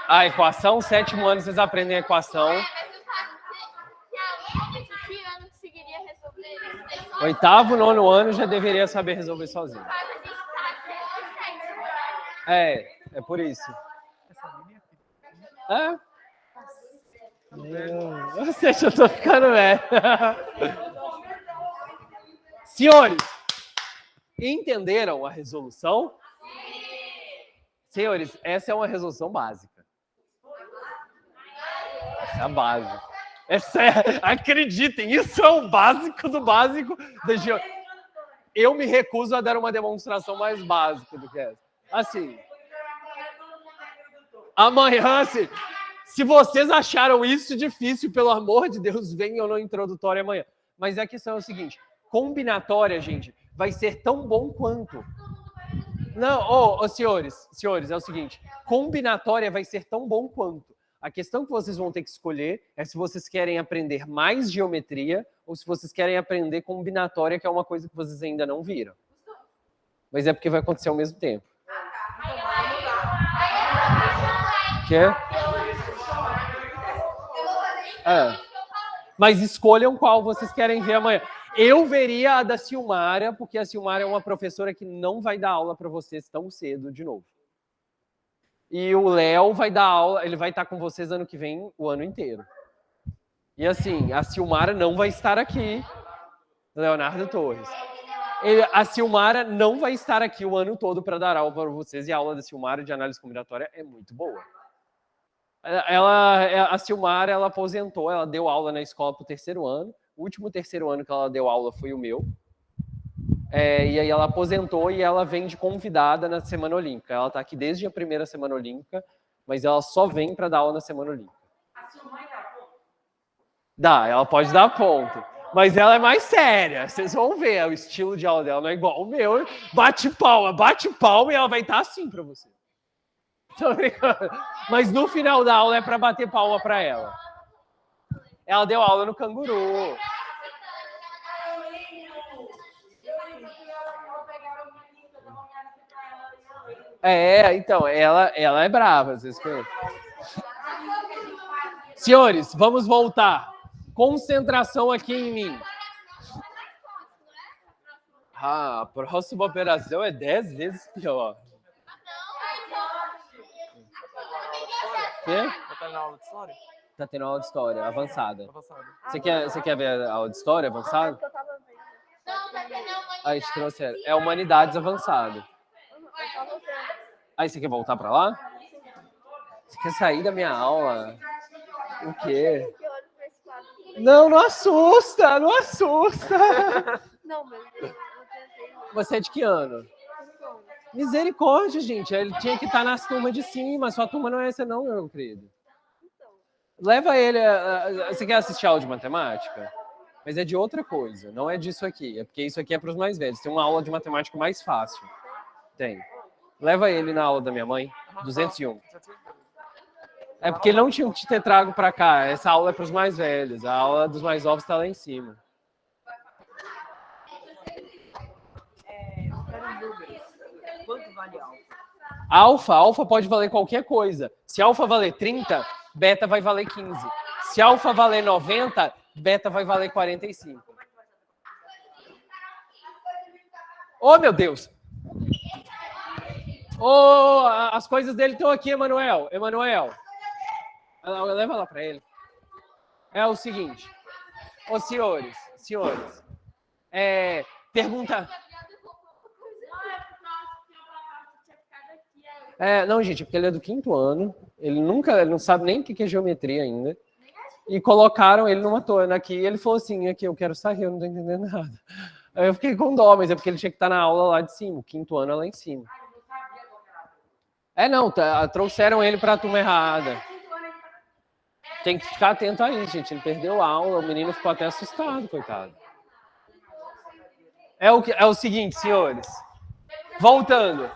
A equação, 7º ano vocês aprendem a equação. Que ano conseguiria resolver? 8º, 9º ano já deveria saber resolver sozinho. É por isso. É. Você já tô ficando velho. Senhores, entenderam a resolução? Senhores, essa é uma resolução básica. Essa é a base. Acreditem, isso é o básico do básico da geometria. Eu me recuso a dar uma demonstração mais básica do que essa. Assim, amanhã, assim, se vocês acharam isso difícil, pelo amor de Deus, venham no introdutório amanhã. Mas a questão é o seguinte, combinatória, gente, vai ser tão bom quanto. Não, senhores, é o seguinte, combinatória vai ser tão bom quanto. A questão que vocês vão ter que escolher é se vocês querem aprender mais geometria ou se vocês querem aprender combinatória, que é uma coisa que vocês ainda não viram. Mas é porque vai acontecer ao mesmo tempo. Quê? Mas escolham qual vocês querem ver amanhã. Eu veria a da Silmara, porque a Silmara é uma professora que não vai dar aula para vocês tão cedo de novo. E o Léo vai dar aula, ele vai estar com vocês ano que vem, o ano inteiro. E assim, a Silmara não vai estar aqui, Leonardo Torres. A Silmara não vai estar aqui o ano todo para dar aula para vocês, e a aula da Silmara de análise combinatória é muito boa. A Silmara, ela aposentou, ela deu aula na escola pro 3º ano. O último 3º ano que ela deu aula foi o meu. E aí ela aposentou e ela vem de convidada na Semana Olímpica. Ela está aqui desde a primeira Semana Olímpica, mas ela só vem para dar aula na Semana Olímpica. A sua mãe dá ponto? Dá, ela pode dar ponto. Mas ela é mais séria. Vocês vão ver, o estilo de aula dela não é igual o meu. Bate palma e ela vai estar assim para você. Tô brincando. Mas no final da aula é para bater palma para ela. Ela deu aula no Canguru. Então, ela é brava, vocês conhecem. Senhores, vamos voltar. Concentração aqui em mim. A próxima operação é 10 vezes pior. Quê? Tá tendo aula de história? Tá tendo aula de história avançada. Avançado. Você quer ver a aula de história avançada? A gente trouxe é humanidades avançado. Aí você quer voltar para lá? Você quer sair da minha aula? O quê? Não assusta, não assusta. Não, mas eu tentei. Você é de que ano? Misericórdia, gente. Ele tinha que estar nas turmas de cima. Sua turma não é essa não, meu querido. Leva ele... Você quer assistir aula de matemática? Mas é de outra coisa. Não é disso aqui. É porque isso aqui é para os mais velhos. Tem uma aula de matemática mais fácil. Tem. Leva ele na aula da minha mãe. 201. É porque ele não tinha que ter trago para cá. Essa aula é para os mais velhos. A aula dos mais novos está lá em cima. Quanto vale alfa? Alfa pode valer qualquer coisa. Se alfa valer 30, beta vai valer 15. Se alfa valer 90, beta vai valer 45. Oh, meu Deus! Oh, as coisas dele estão aqui, Emanuel. Leva lá para ele. É o seguinte. Ô, senhores. Pergunta... Não, gente, é porque ele é do 5º ano. Ele não sabe nem o que é geometria ainda. E colocaram ele numa torre aqui. E ele falou assim, aqui, eu quero sair, eu não tô entendendo nada. Aí eu fiquei com dó, mas é porque ele tinha que estar na aula lá de cima. O 5º ano é lá em cima. Trouxeram ele para a turma errada. Tem que ficar atento aí, gente. Ele perdeu a aula, o menino ficou até assustado, coitado. É o seguinte, senhores. Voltando.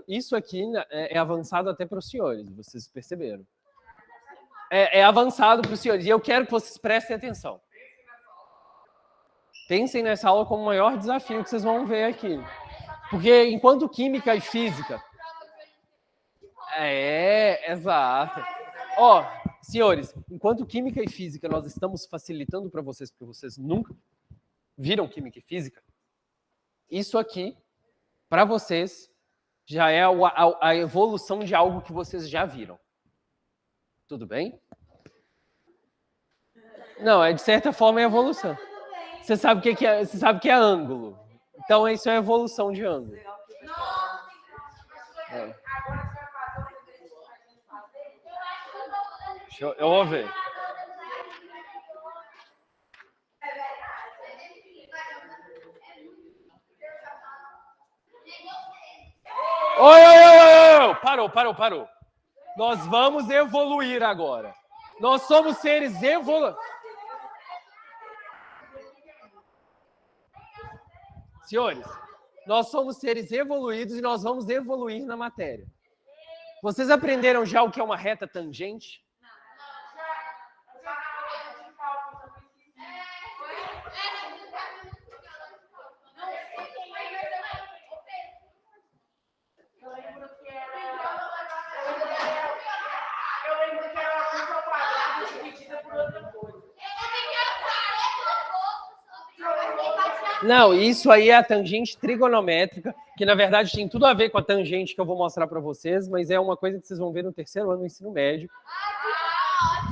Isso aqui é avançado até para os senhores, vocês perceberam. É avançado para os senhores. E eu quero que vocês prestem atenção. Pensem nessa aula como o maior desafio que vocês vão ver aqui. Porque enquanto química e física... Exato. Senhores, enquanto química e física nós estamos facilitando para vocês, porque vocês nunca viram química e física, isso aqui, para vocês, já é a evolução de algo que vocês já viram. Tudo bem? Não, de certa forma é evolução. Você sabe o que é? Você sabe o que é ângulo. Então isso é evolução de ângulo. Eu vou ver. Oi! Parou. Nós vamos evoluir agora. Nós somos seres evoluídos. Senhores, nós somos seres evoluídos e nós vamos evoluir na matéria. Vocês aprenderam já o que é uma reta tangente? Não, isso aí é a tangente trigonométrica, que na verdade tem tudo a ver com a tangente que eu vou mostrar para vocês, mas é uma coisa que vocês vão ver no 3º ano do ensino médio.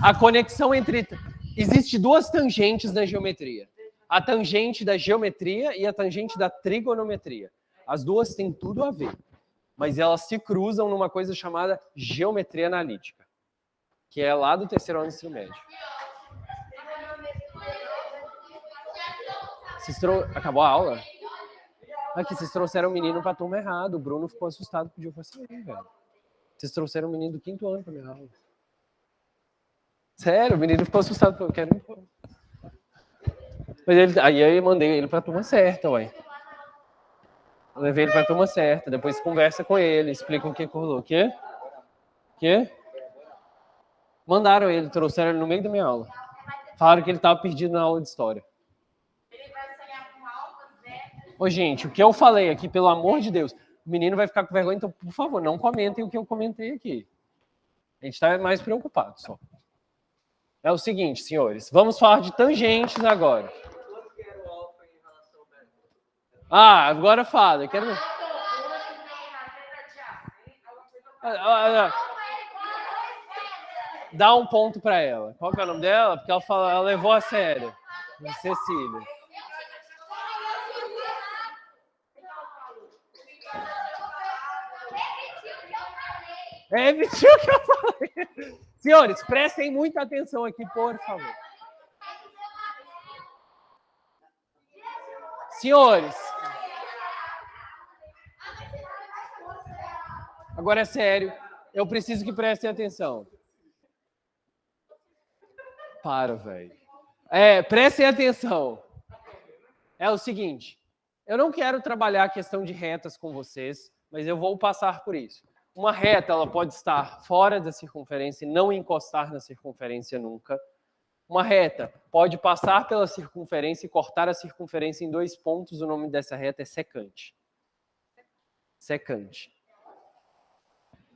A conexão entre... Existem 2 tangentes na geometria. A tangente da geometria e a tangente da trigonometria. As duas têm tudo a ver, mas elas se cruzam numa coisa chamada geometria analítica. que é lá do terceiro ano do ensino médio. Acabou a aula? Aqui, vocês trouxeram o menino pra turma errada. O Bruno ficou assustado, pediu pra sair, velho. Vocês trouxeram o menino do 5º ano pra minha aula. Sério, o menino ficou assustado. Eu quero... Mas aí eu mandei ele pra turma certa, ué. Eu levei ele pra turma certa. Depois conversa com ele, explica o que rolou. O quê? Mandaram ele, trouxeram ele no meio da minha aula. Falaram que ele tava perdido na aula de história. Ô, gente, o que eu falei aqui, pelo amor de Deus, o menino vai ficar com vergonha, então, por favor, não comentem o que eu comentei aqui. A gente está mais preocupado só. É o seguinte, senhores, vamos falar de tangentes agora. Ah, agora fala. Eu quero... Dá um ponto para ela. Qual que é o nome dela? Porque ela levou a sério. Cecília. Repetiu o que eu falei. Senhores, prestem muita atenção aqui, por favor. Senhores. Agora é sério. Eu preciso que prestem atenção. Para, velho. Prestem atenção. É o seguinte. Eu não quero trabalhar a questão de retas com vocês, mas eu vou passar por isso. Uma reta, ela pode estar fora da circunferência e não encostar na circunferência nunca. Uma reta pode passar pela circunferência e cortar a circunferência em 2 pontos. O nome dessa reta é secante. Secante.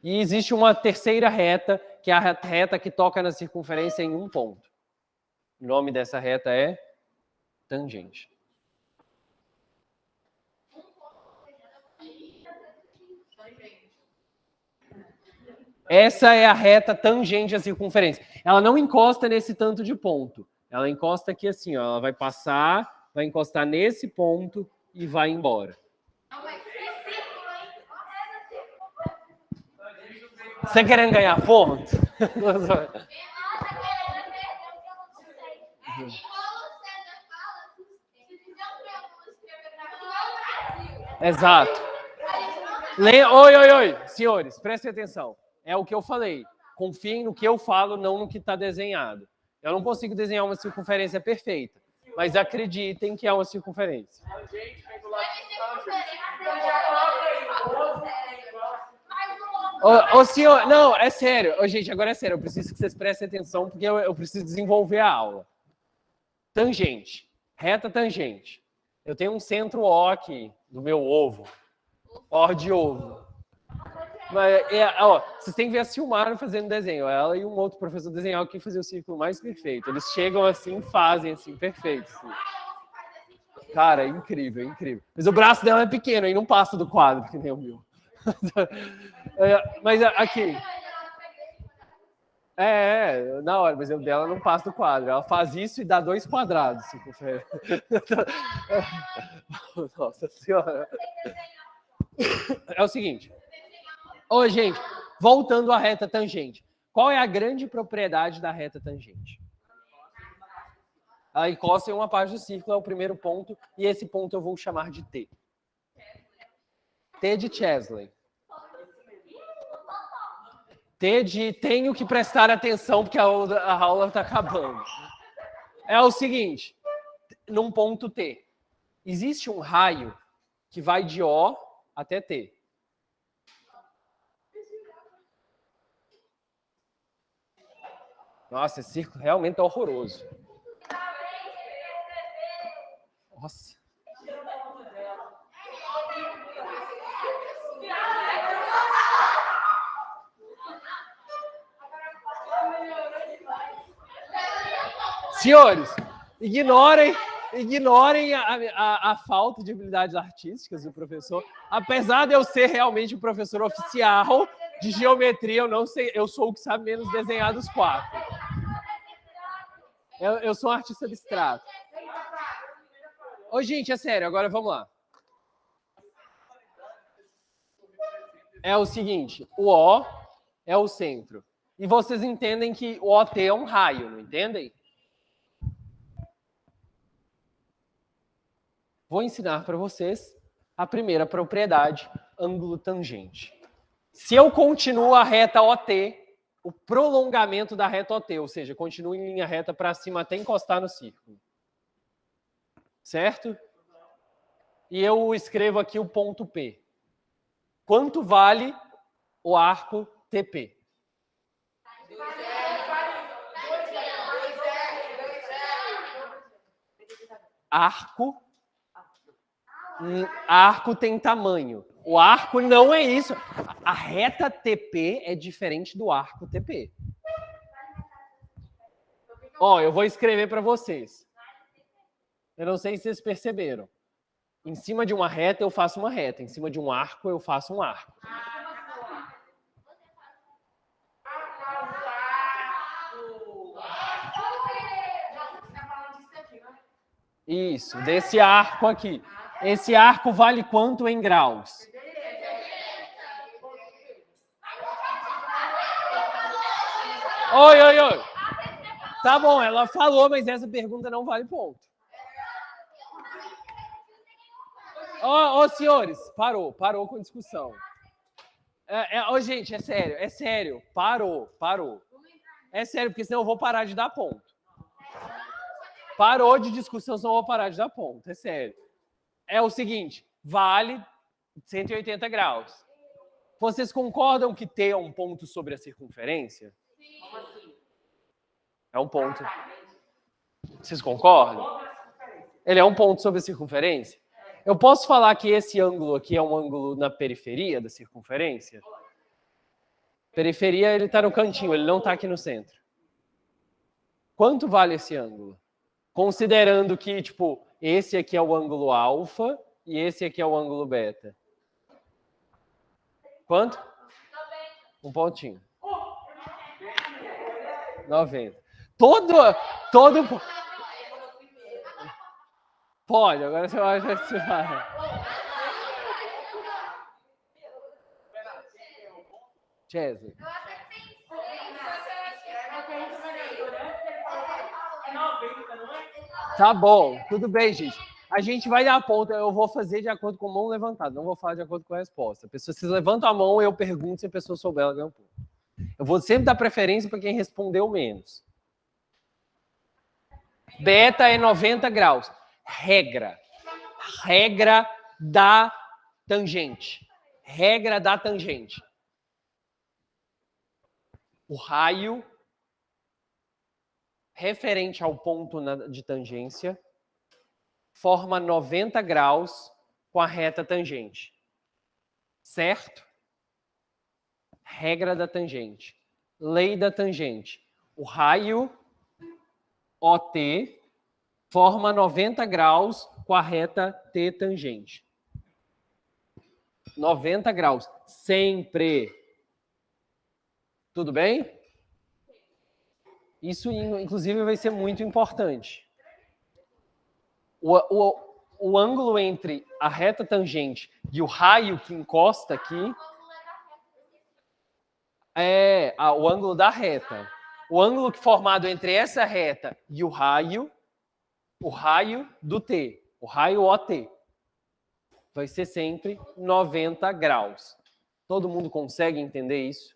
E existe uma terceira reta, que é a reta que toca na circunferência em 1 ponto. O nome dessa reta é tangente. Essa é a reta tangente à circunferência. Ela não encosta nesse tanto de ponto. Ela encosta aqui assim, ó. Ela vai passar, vai encostar nesse ponto e vai embora. Você querendo ganhar ponto? Exato. Oi. Senhores, prestem atenção. É o que eu falei. Confiem no que eu falo, não no que está desenhado. Eu não consigo desenhar uma circunferência perfeita, mas acreditem que é uma circunferência. Ô, senhor, não, é sério. Ô, gente, agora é sério. Eu preciso que vocês prestem atenção, porque eu preciso desenvolver a aula. Tangente. Reta tangente. Eu tenho um centro O aqui, do meu ovo. O de ovo. Mas, vocês têm que ver a Silmara fazendo desenho. Ela e um outro professor desenhar que fazia o círculo mais perfeito. Eles chegam assim, fazem assim, perfeito. Assim. Cara, é incrível, é incrível. Mas o braço dela é pequeno, aí não passa do quadro, que nem o meu. Mas aqui... na hora, mas o dela não passa do quadro. Ela faz isso e dá 2 quadrados. Nossa Senhora. É o seguinte. Ô, gente, voltando à reta tangente. Qual é a grande propriedade da reta tangente? Ela encosta em uma parte do círculo, é o primeiro ponto, e esse ponto eu vou chamar de T. T de Chesley. T de tenho que prestar atenção, porque a aula está acabando. É o seguinte, num ponto T, existe um raio que vai de O até T. Nossa, esse círculo realmente é horroroso. Nossa. Senhores, ignorem a falta de habilidades artísticas do professor. Apesar de eu ser realmente um professor oficial de geometria, eu não sei, eu sou o que sabe menos desenhar dos 4. Eu sou um artista abstrato. Ô, gente, é sério, agora vamos lá. É o seguinte, o O é o centro. E vocês entendem que o OT é um raio, não entendem? Vou ensinar para vocês a primeira propriedade, ângulo tangente. Se eu continuo a reta OT, o prolongamento da reta OT, ou seja, continuo em linha reta para cima até encostar no círculo. Certo? E eu escrevo aqui o ponto P. Quanto vale o arco TP? Arco tem tamanho. O arco não é isso. A reta TP é diferente do arco TP. Ó, eu vou escrever para vocês. Eu não sei se vocês perceberam. Em cima de uma reta eu faço uma reta. Em cima de um arco eu faço um arco. Isso, desse arco aqui. Esse arco vale quanto em graus? Oi, oi, oi. Tá bom, ela falou, mas essa pergunta não vale ponto. Ô, senhores, parou com discussão. Gente, é sério. Parou. É sério, porque senão eu vou parar de dar ponto. Parou de discussão, senão eu vou parar de dar ponto, é sério. É o seguinte, vale 180 graus. Vocês concordam que T é um ponto sobre a circunferência? Sim. É um ponto. Vocês concordam? Ele é um ponto sobre a circunferência? Eu posso falar que esse ângulo aqui é um ângulo na periferia da circunferência? Periferia, ele está no cantinho, ele não está aqui no centro. Quanto vale esse ângulo? Considerando que, tipo, esse aqui é o ângulo alfa e esse aqui é o ângulo beta. Quanto? 1 pontinho. 90. Todo... Pode, agora você vai... Chesley. Tá bom, tudo bem, gente. A gente vai dar ponto, eu vou fazer de acordo com a mão levantada, não vou falar de acordo com a resposta. Vocês levantam a mão e eu pergunto se a pessoa souber, ela ganha um ponto. Eu vou sempre dar preferência para quem respondeu menos. Beta é 90 graus. Regra da tangente. Regra da tangente. O raio referente ao ponto de tangência forma 90 graus com a reta tangente. Certo? Regra da tangente. Lei da tangente. O raio OT forma 90 graus com a reta T tangente. 90 graus. Sempre. Tudo bem? Isso, inclusive, vai ser muito importante. O ângulo entre a reta tangente e o raio que encosta aqui é o ângulo da reta. O ângulo formado entre essa reta e o raio do T, o raio OT, vai ser sempre 90 graus. Todo mundo consegue entender isso?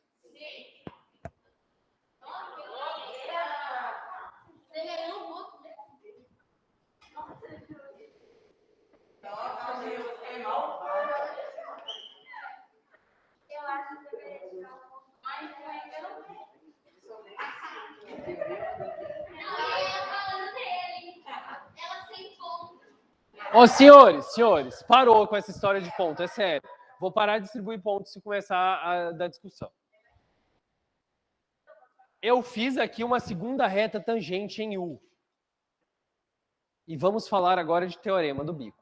Ô, senhores, parou com essa história de ponto, é sério. Vou parar de distribuir pontos se começar a dar discussão. Eu fiz aqui uma segunda reta tangente em U. E vamos falar agora de teorema do bico.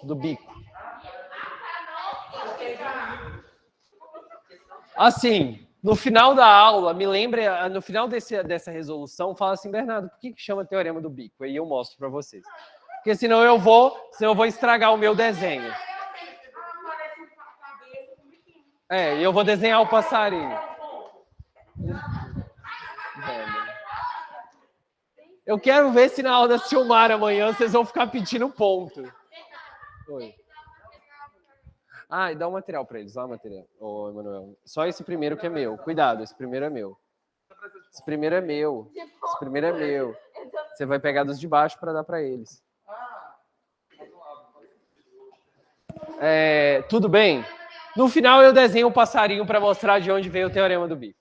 Do bico. Assim, no final da aula, me lembra, no final dessa resolução, fala assim, Bernardo, por que chama teorema do bico? Aí eu mostro para vocês. Porque senão eu vou estragar o meu desenho. E eu vou desenhar o passarinho. Eu quero ver se na aula da Silmar amanhã vocês vão ficar pedindo ponto. Oi. E dá o material para eles. Dá o material. Ô, Emanuel. Só esse primeiro que é meu. Cuidado, esse primeiro é meu. Esse primeiro é meu. Esse primeiro é meu. Você vai pegar dos de baixo para dar para eles. Tudo bem? No final eu desenho um passarinho para mostrar de onde veio o teorema do bico.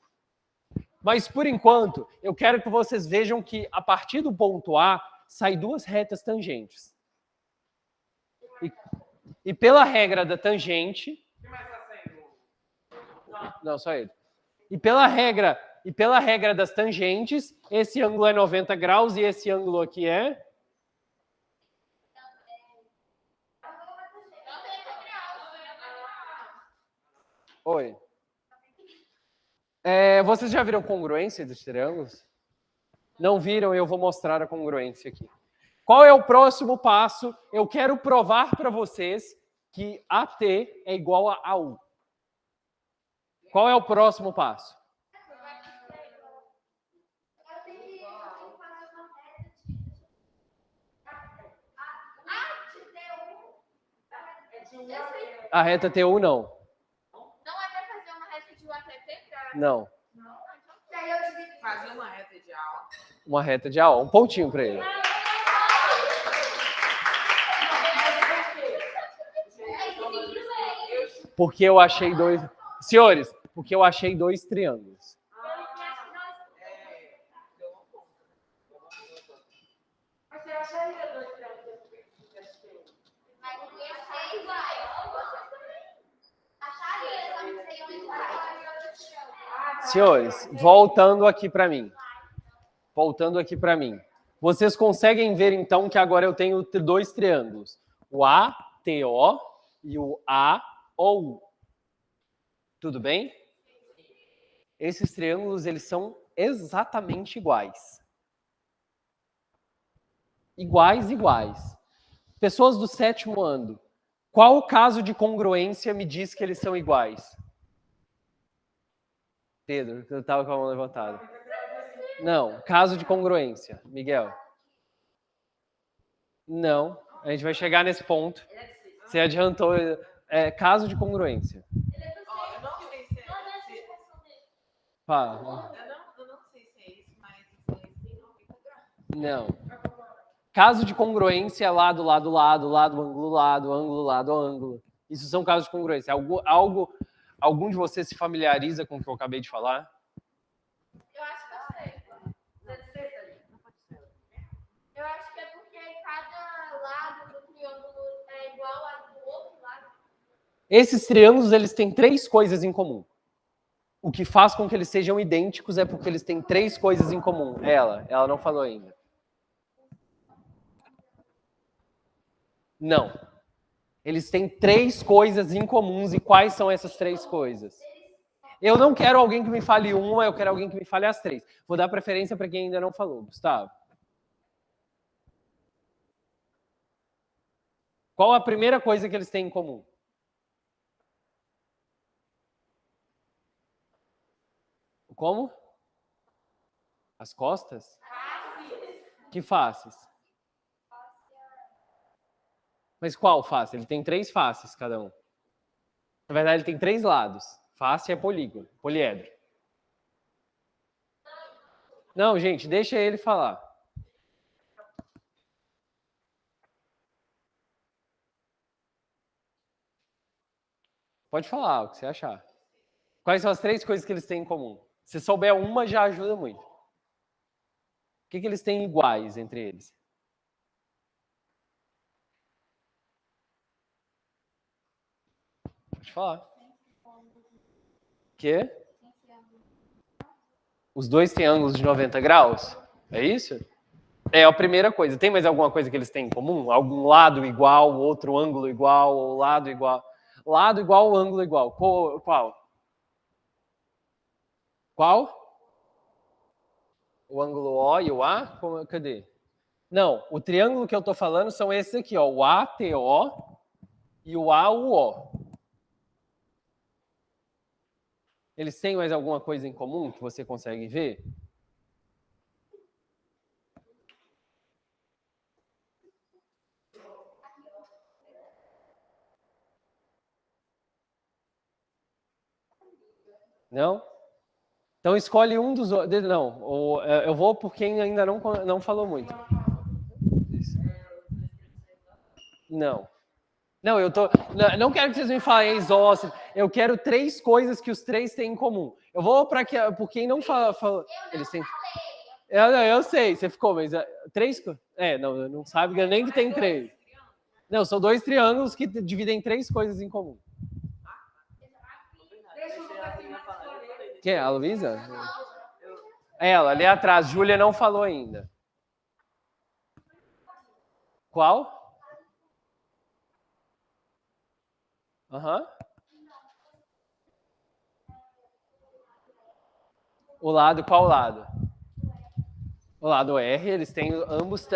Mas, por enquanto, eu quero que vocês vejam que, a partir do ponto A, saem duas retas tangentes. E pela regra da tangente... Não, só ele. E pela regra das tangentes, esse ângulo é 90 graus e esse ângulo aqui é... Oi. Vocês já viram congruência dos triângulos? Não viram? Eu vou mostrar a congruência aqui. Qual é o próximo passo? Eu quero provar para vocês que AT é igual a AU. Qual é o próximo passo? A reta TU não. Não é para fazer uma reta de U até T? Não. Fazer uma reta de aula. Uma reta de AO. Um pontinho para ele. Porque eu achei dois... Senhores, porque eu achei dois triângulos. Você acharia dois triângulos? Senhores, voltando aqui para mim. Vocês conseguem ver, então, que agora eu tenho dois triângulos. O ATO e o AOU. Tudo bem? Esses triângulos, eles são exatamente iguais. Iguais. Pessoas do 7º ano, qual o caso de congruência me diz que eles são iguais? Pedro, eu estava com a mão levantada. Não, caso de congruência. Miguel? Não, a gente vai chegar nesse ponto. Você adiantou. Caso de congruência. Eu não sei se Pá. eu não sei se é isso, mas isso aí tem 90 graus. Não. Caso de congruência é lado, ângulo. Isso são casos de congruência. Algum de vocês se familiariza com o que eu acabei de falar? Eu acho que eu sei. Eu acho que é porque cada lado do triângulo é igual ao do outro lado. Esses triângulos, eles têm três coisas em comum. O que faz com que eles sejam idênticos é porque eles têm três coisas em comum. Ela não falou ainda. Não. Eles têm três coisas em comuns. E quais são essas três coisas? Eu não quero alguém que me fale uma, eu quero alguém que me fale as três. Vou dar preferência para quem ainda não falou. Gustavo. Qual a primeira coisa que eles têm em comum? Como? As costas? Que faces? Mas qual face? Ele tem três faces, cada um. Na verdade, ele tem três lados. Face é polígono, poliedro. Não, gente, deixa ele falar. Pode falar o que você achar. Quais são as três coisas que eles têm em comum? Se souber uma, já ajuda muito. O que eles têm iguais entre eles? Pode falar. Quê? Os dois têm ângulos de 90 graus? É isso? É a primeira coisa. Tem mais alguma coisa que eles têm em comum? Algum lado igual, outro ângulo igual, ou lado igual? Lado igual, ângulo igual. Qual? Qual? O ângulo O e o A? Cadê? Não, o triângulo que eu estou falando são esses aqui, ó, o ATO e o AUO. Eles têm mais alguma coisa em comum que você consegue ver? Não? Então escolhe um dos outros. Não, eu vou por quem ainda não falou muito. Não. Não, não quero que vocês me falem isósceles. Eu quero 3 coisas que os 3 têm em comum. Eu vou para por quem não fala. Eles têm. Eu sei, você ficou, mas 3. Não sabe nem que tem 3. Não, são 2 triângulos que dividem 3 coisas em comum. Quem é? A Luísa? Ela, ali atrás. Júlia não falou ainda. Qual? Aham. O lado, qual lado? O lado R, eles têm ambos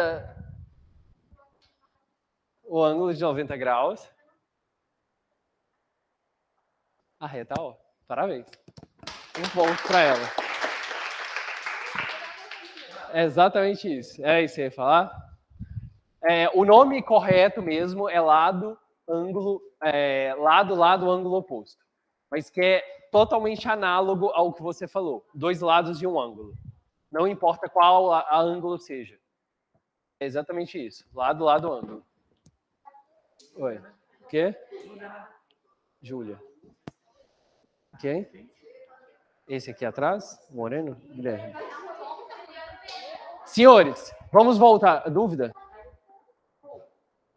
o ângulo de 90 graus. A reta, ó. Parabéns. Um ponto para ela. É exatamente isso. É isso que você ia falar? O nome correto mesmo é lado, ângulo, lado, ângulo oposto. Mas que é totalmente análogo ao que você falou. 2 lados de um ângulo. Não importa qual ângulo seja. É exatamente isso. Lado, ângulo. Oi. O quê? Júlia. Quem? Esse aqui atrás? Moreno? Guilherme. Senhores, vamos voltar. Dúvida?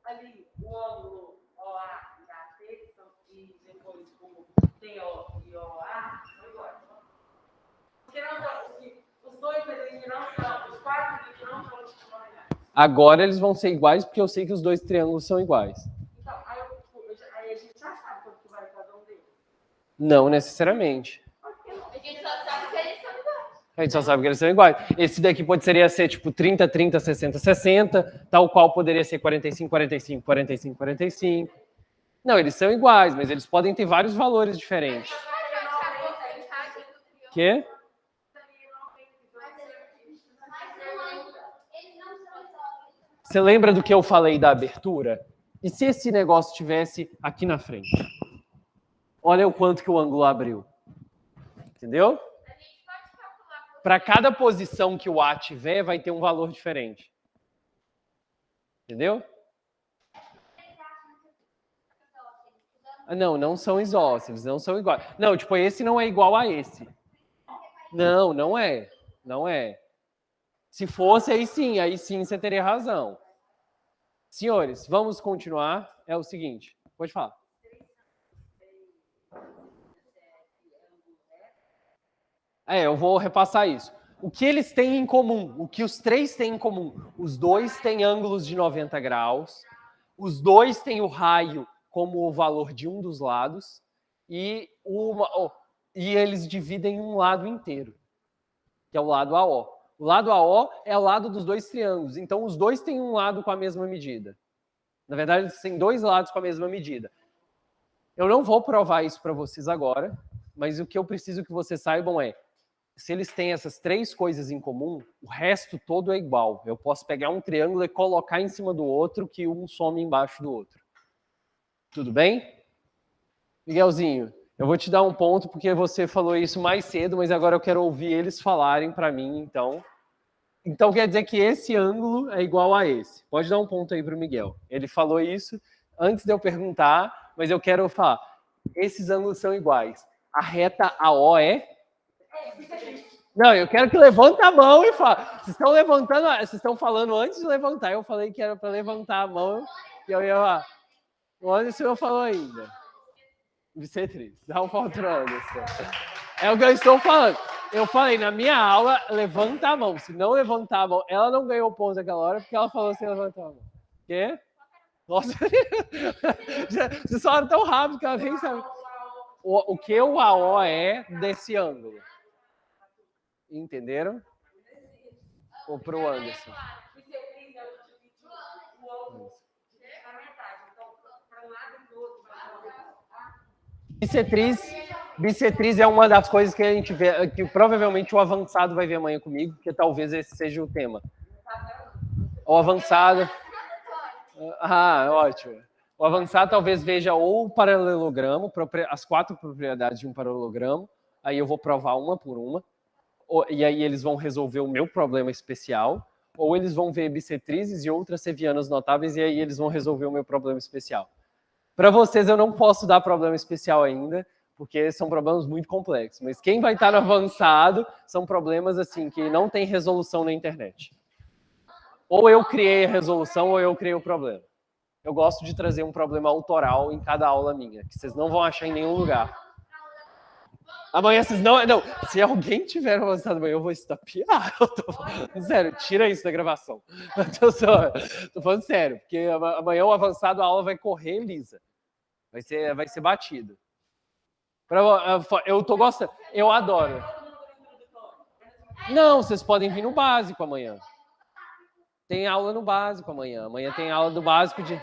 Ali, o ângulo OA e AT, e depois o TO e OA, são iguais. Porque os dois ali não são, os 4 ali não são iguais. Agora eles vão ser iguais porque eu sei que os 2 triângulos são iguais. Então, aí a gente já sabe quanto que vai cada um deles. Não necessariamente. A gente só sabe que eles são iguais. A gente só sabe que eles são iguais. Esse daqui poderia ser tipo 30, 30, 60, 60, tal qual poderia ser 45, 45, 45, 45. Não, eles são iguais, mas eles podem ter vários valores diferentes. Quê? Você lembra do que eu falei da abertura? E se esse negócio estivesse aqui na frente? Olha o quanto que o ângulo abriu. Entendeu? Para cada posição que o A tiver, vai ter um valor diferente. Entendeu? Não são isósceles, não são iguais. Não, tipo, esse não é igual a esse. Não é. Não é. Se fosse, aí sim você teria razão. Senhores, vamos continuar. É o seguinte, pode falar. Eu vou repassar isso. O que eles têm em comum? O que os 3 têm em comum? Os 2 têm ângulos de 90 graus. Os 2 têm o raio como o valor de um dos lados. E eles dividem um lado inteiro, que é o lado AO. O lado AO é o lado dos 2 triângulos. Então, os 2 têm um lado com a mesma medida. Na verdade, eles têm 2 lados com a mesma medida. Eu não vou provar isso para vocês agora, mas o que eu preciso que vocês saibam é, se eles têm essas 3 coisas em comum, o resto todo é igual. Eu posso pegar um triângulo e colocar em cima do outro, que um some embaixo do outro. Tudo bem? Miguelzinho, eu vou te dar um ponto, porque você falou isso mais cedo, mas agora eu quero ouvir eles falarem para mim, então. Então quer dizer que esse ângulo é igual a esse. Pode dar um ponto aí para o Miguel. Ele falou isso antes de eu perguntar, mas eu quero falar. Esses ângulos são iguais. A reta AO é? Não, eu quero que levante a mão e fale. Vocês estão levantando, vocês estão falando antes de levantar. Eu falei que era para levantar a mão e eu ia falar. O Anderson falou ainda. Bissetriz, dá um ponto para o Anderson. É o que eu estou falando. Eu falei, na minha aula, levanta a mão. Se não levantar a mão, ela não ganhou ponto naquela hora porque ela falou sem levantar a mão. Quê? Nossa, vocês falaram tão rápido que ela nem sabe. O que o AO é desse ângulo? Entenderam? Ou para o Anderson? Bissetriz Bissetriz é uma das coisas que a gente vê, que provavelmente o avançado vai ver amanhã comigo, porque talvez esse seja o tema. O avançado... Ah, ótimo. O avançado talvez veja ou o paralelogramo, as 4 propriedades de um paralelogramo, aí eu vou provar uma por uma, e aí eles vão resolver o meu problema especial, ou eles vão ver bissetrizes e outras sevianas notáveis, e aí eles vão resolver o meu problema especial. Para vocês eu não posso dar problema especial ainda, porque são problemas muito complexos, mas quem vai estar no avançado são problemas assim que não tem resolução na internet. Ou eu criei a resolução ou eu criei o problema. Eu gosto de trazer um problema autoral em cada aula minha, que vocês não vão achar em nenhum lugar. Amanhã vocês não... Se alguém tiver avançado amanhã, eu vou estapear. Sério, tira isso da gravação. Tô falando sério, porque amanhã o avançado, a aula vai correr lisa. Vai ser batido. Eu tô gostando. Eu adoro. Não, vocês podem vir no básico amanhã. Tem aula no básico amanhã. Amanhã tem aula do básico de...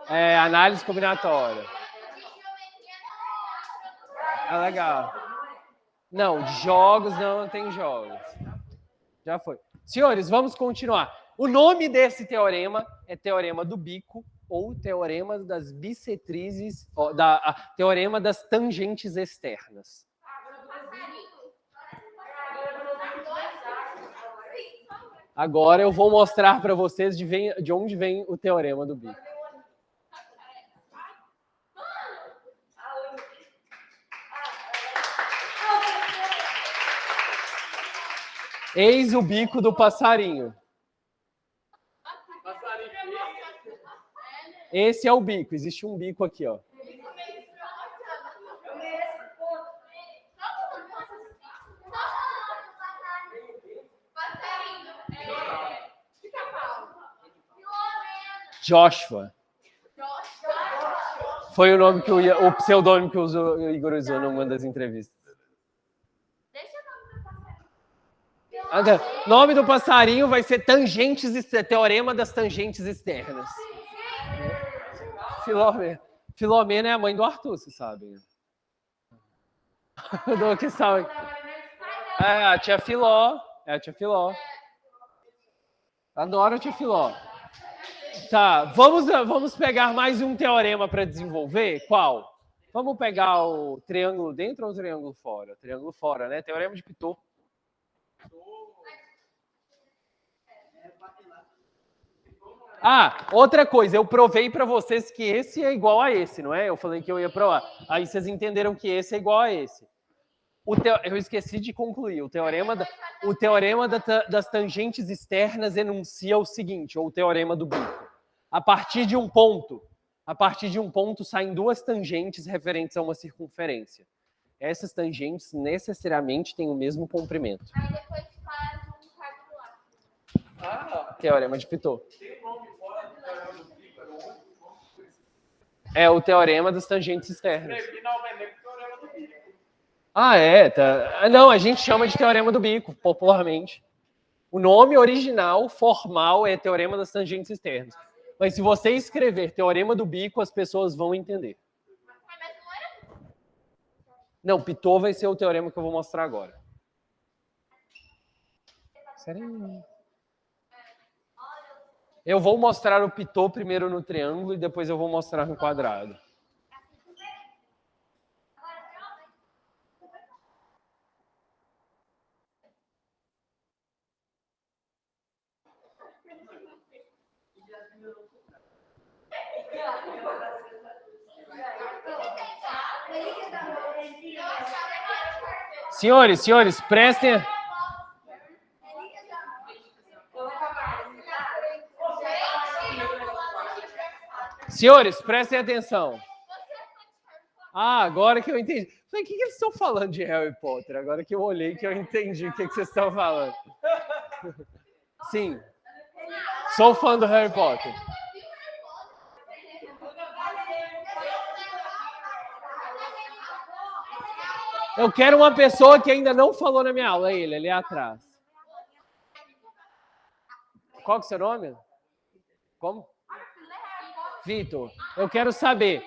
análise combinatória. Ah, legal. Não, de jogos não tem jogos. Já foi. Senhores, vamos continuar. O nome desse teorema é teorema do bico ou teorema das bissetrizes, teorema das tangentes externas. Agora eu vou mostrar para vocês de onde vem o teorema do bico. Eis o bico do passarinho. Esse é o bico. Existe um bico aqui, ó. Joshua. Foi o nome que o pseudônimo que o Igor usou numa das entrevistas. O nome do passarinho vai ser teorema das tangentes externas. Filomena é a mãe do Arthur, vocês sabem. Que sabe. A tia Filó. É a tia Filó. Adoro a tia Filó. Tá, vamos pegar mais um teorema para desenvolver? Qual? Vamos pegar o triângulo dentro ou o triângulo fora? Triângulo fora, né? Teorema de Pitot. Outra coisa, eu provei para vocês que esse é igual a esse, não é? Eu falei que eu ia provar. Aí vocês entenderam que esse é igual a esse. Eu esqueci de concluir. O teorema das tangentes externas enuncia o seguinte, ou o teorema do bico. A partir de um ponto saem 2 tangentes referentes a uma circunferência. Essas tangentes necessariamente têm o mesmo comprimento. Aí depois faz um quadrilátero. Teorema de Pitot. É o teorema das tangentes externas. Tá. Não, a gente chama de teorema do bico, popularmente. O nome original, formal, é teorema das tangentes externas. Mas se você escrever teorema do bico, as pessoas vão entender. Não, Pitot vai ser o teorema que eu vou mostrar agora. Sério? Eu vou mostrar o Pitot primeiro no triângulo e depois eu vou mostrar no quadrado. Senhores, prestem... Senhores, prestem atenção. Agora que eu entendi. Falei, o que eles estão falando de Harry Potter? Agora que eu olhei, que eu entendi o que vocês estão falando. Sim. Sou fã do Harry Potter. Eu quero uma pessoa que ainda não falou na minha aula. Ele ali atrás. Qual que é o seu nome? Como? Vitor. Eu quero saber.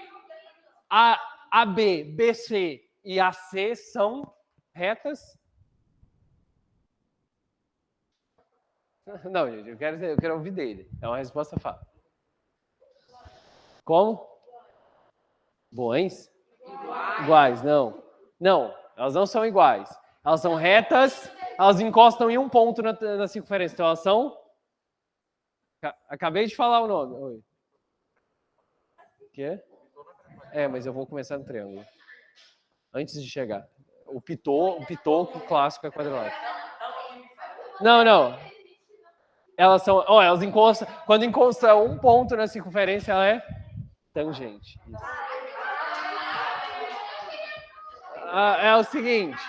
A AB, BC e AC são retas? Não, gente, eu quero ouvir dele. É uma resposta fácil. Como? Bons? Iguais, não. Não, elas não são iguais. Elas são retas, elas encostam em um ponto na circunferência. Então, elas são... Acabei de falar o nome. Oi. O quê? Mas eu vou começar no triângulo. Antes de chegar. O pitoco clássico é quadrilátero. Não. Elas são... elas encostam... Quando encosta um ponto na circunferência, ela é tangente. Isso. É o seguinte.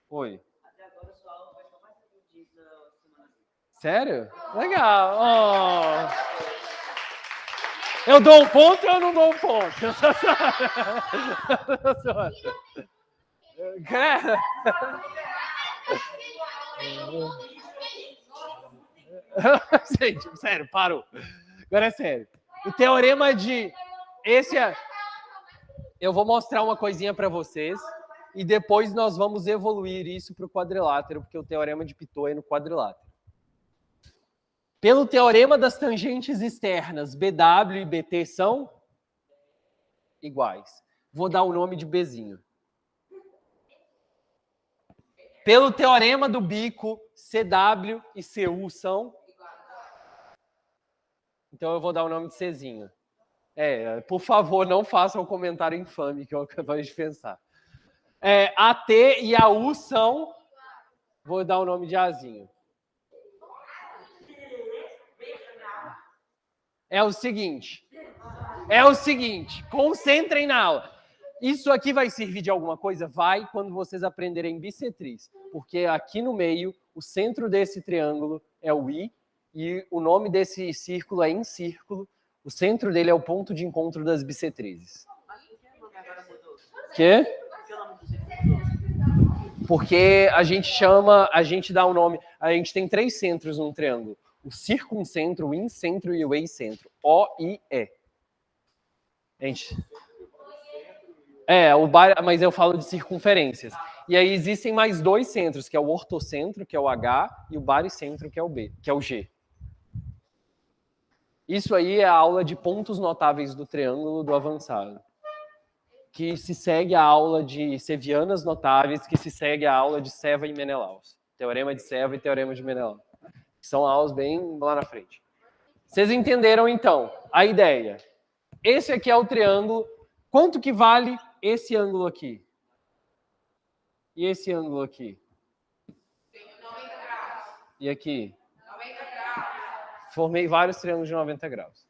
Oi. Até agora, sua aula foi só mais de semana. Sério? Legal. Eu dou um ponto ou eu não dou um ponto? Gente, sério, parou. Agora é sério. O teorema de... Eu vou mostrar uma coisinha para vocês e depois nós vamos evoluir isso para o quadrilátero, porque o teorema de Pitot é no quadrilátero. Pelo teorema das tangentes externas, BW e BT são iguais. Vou dar o nome de Bzinho. Pelo teorema do bico, CW e CU são... Então eu vou dar o nome de Czinho. Por favor, não façam um comentário infame que eu acabei de pensar. AT e AU são... Vou dar o nome de Azinho. É o seguinte, concentrem na aula. Isso aqui vai servir de alguma coisa? Vai, quando vocês aprenderem bissetriz. Porque aqui no meio, o centro desse triângulo é o I, e o nome desse círculo é incírculo. O centro dele é o ponto de encontro das bissetrizes. Quê? Porque a gente dá o nome, a gente tem 3 centros num triângulo. O circuncentro, o incentro e o excentro. O, I, E. Gente. Mas eu falo de circunferências. E aí existem mais 2 centros, que é o ortocentro, que é o H, e o baricentro, que é o B, que é o G. Isso aí é a aula de pontos notáveis do triângulo do avançado. Que se segue a aula de sevianas notáveis, que se segue a aula de Seva e Menelaus. Teorema de Seva e teorema de Menelaus. São aulas bem lá na frente. Vocês entenderam, então, a ideia. Esse aqui é o triângulo. Quanto que vale esse ângulo aqui? E esse ângulo aqui? 90 graus. E aqui? 90 graus. Formei vários triângulos de 90 graus.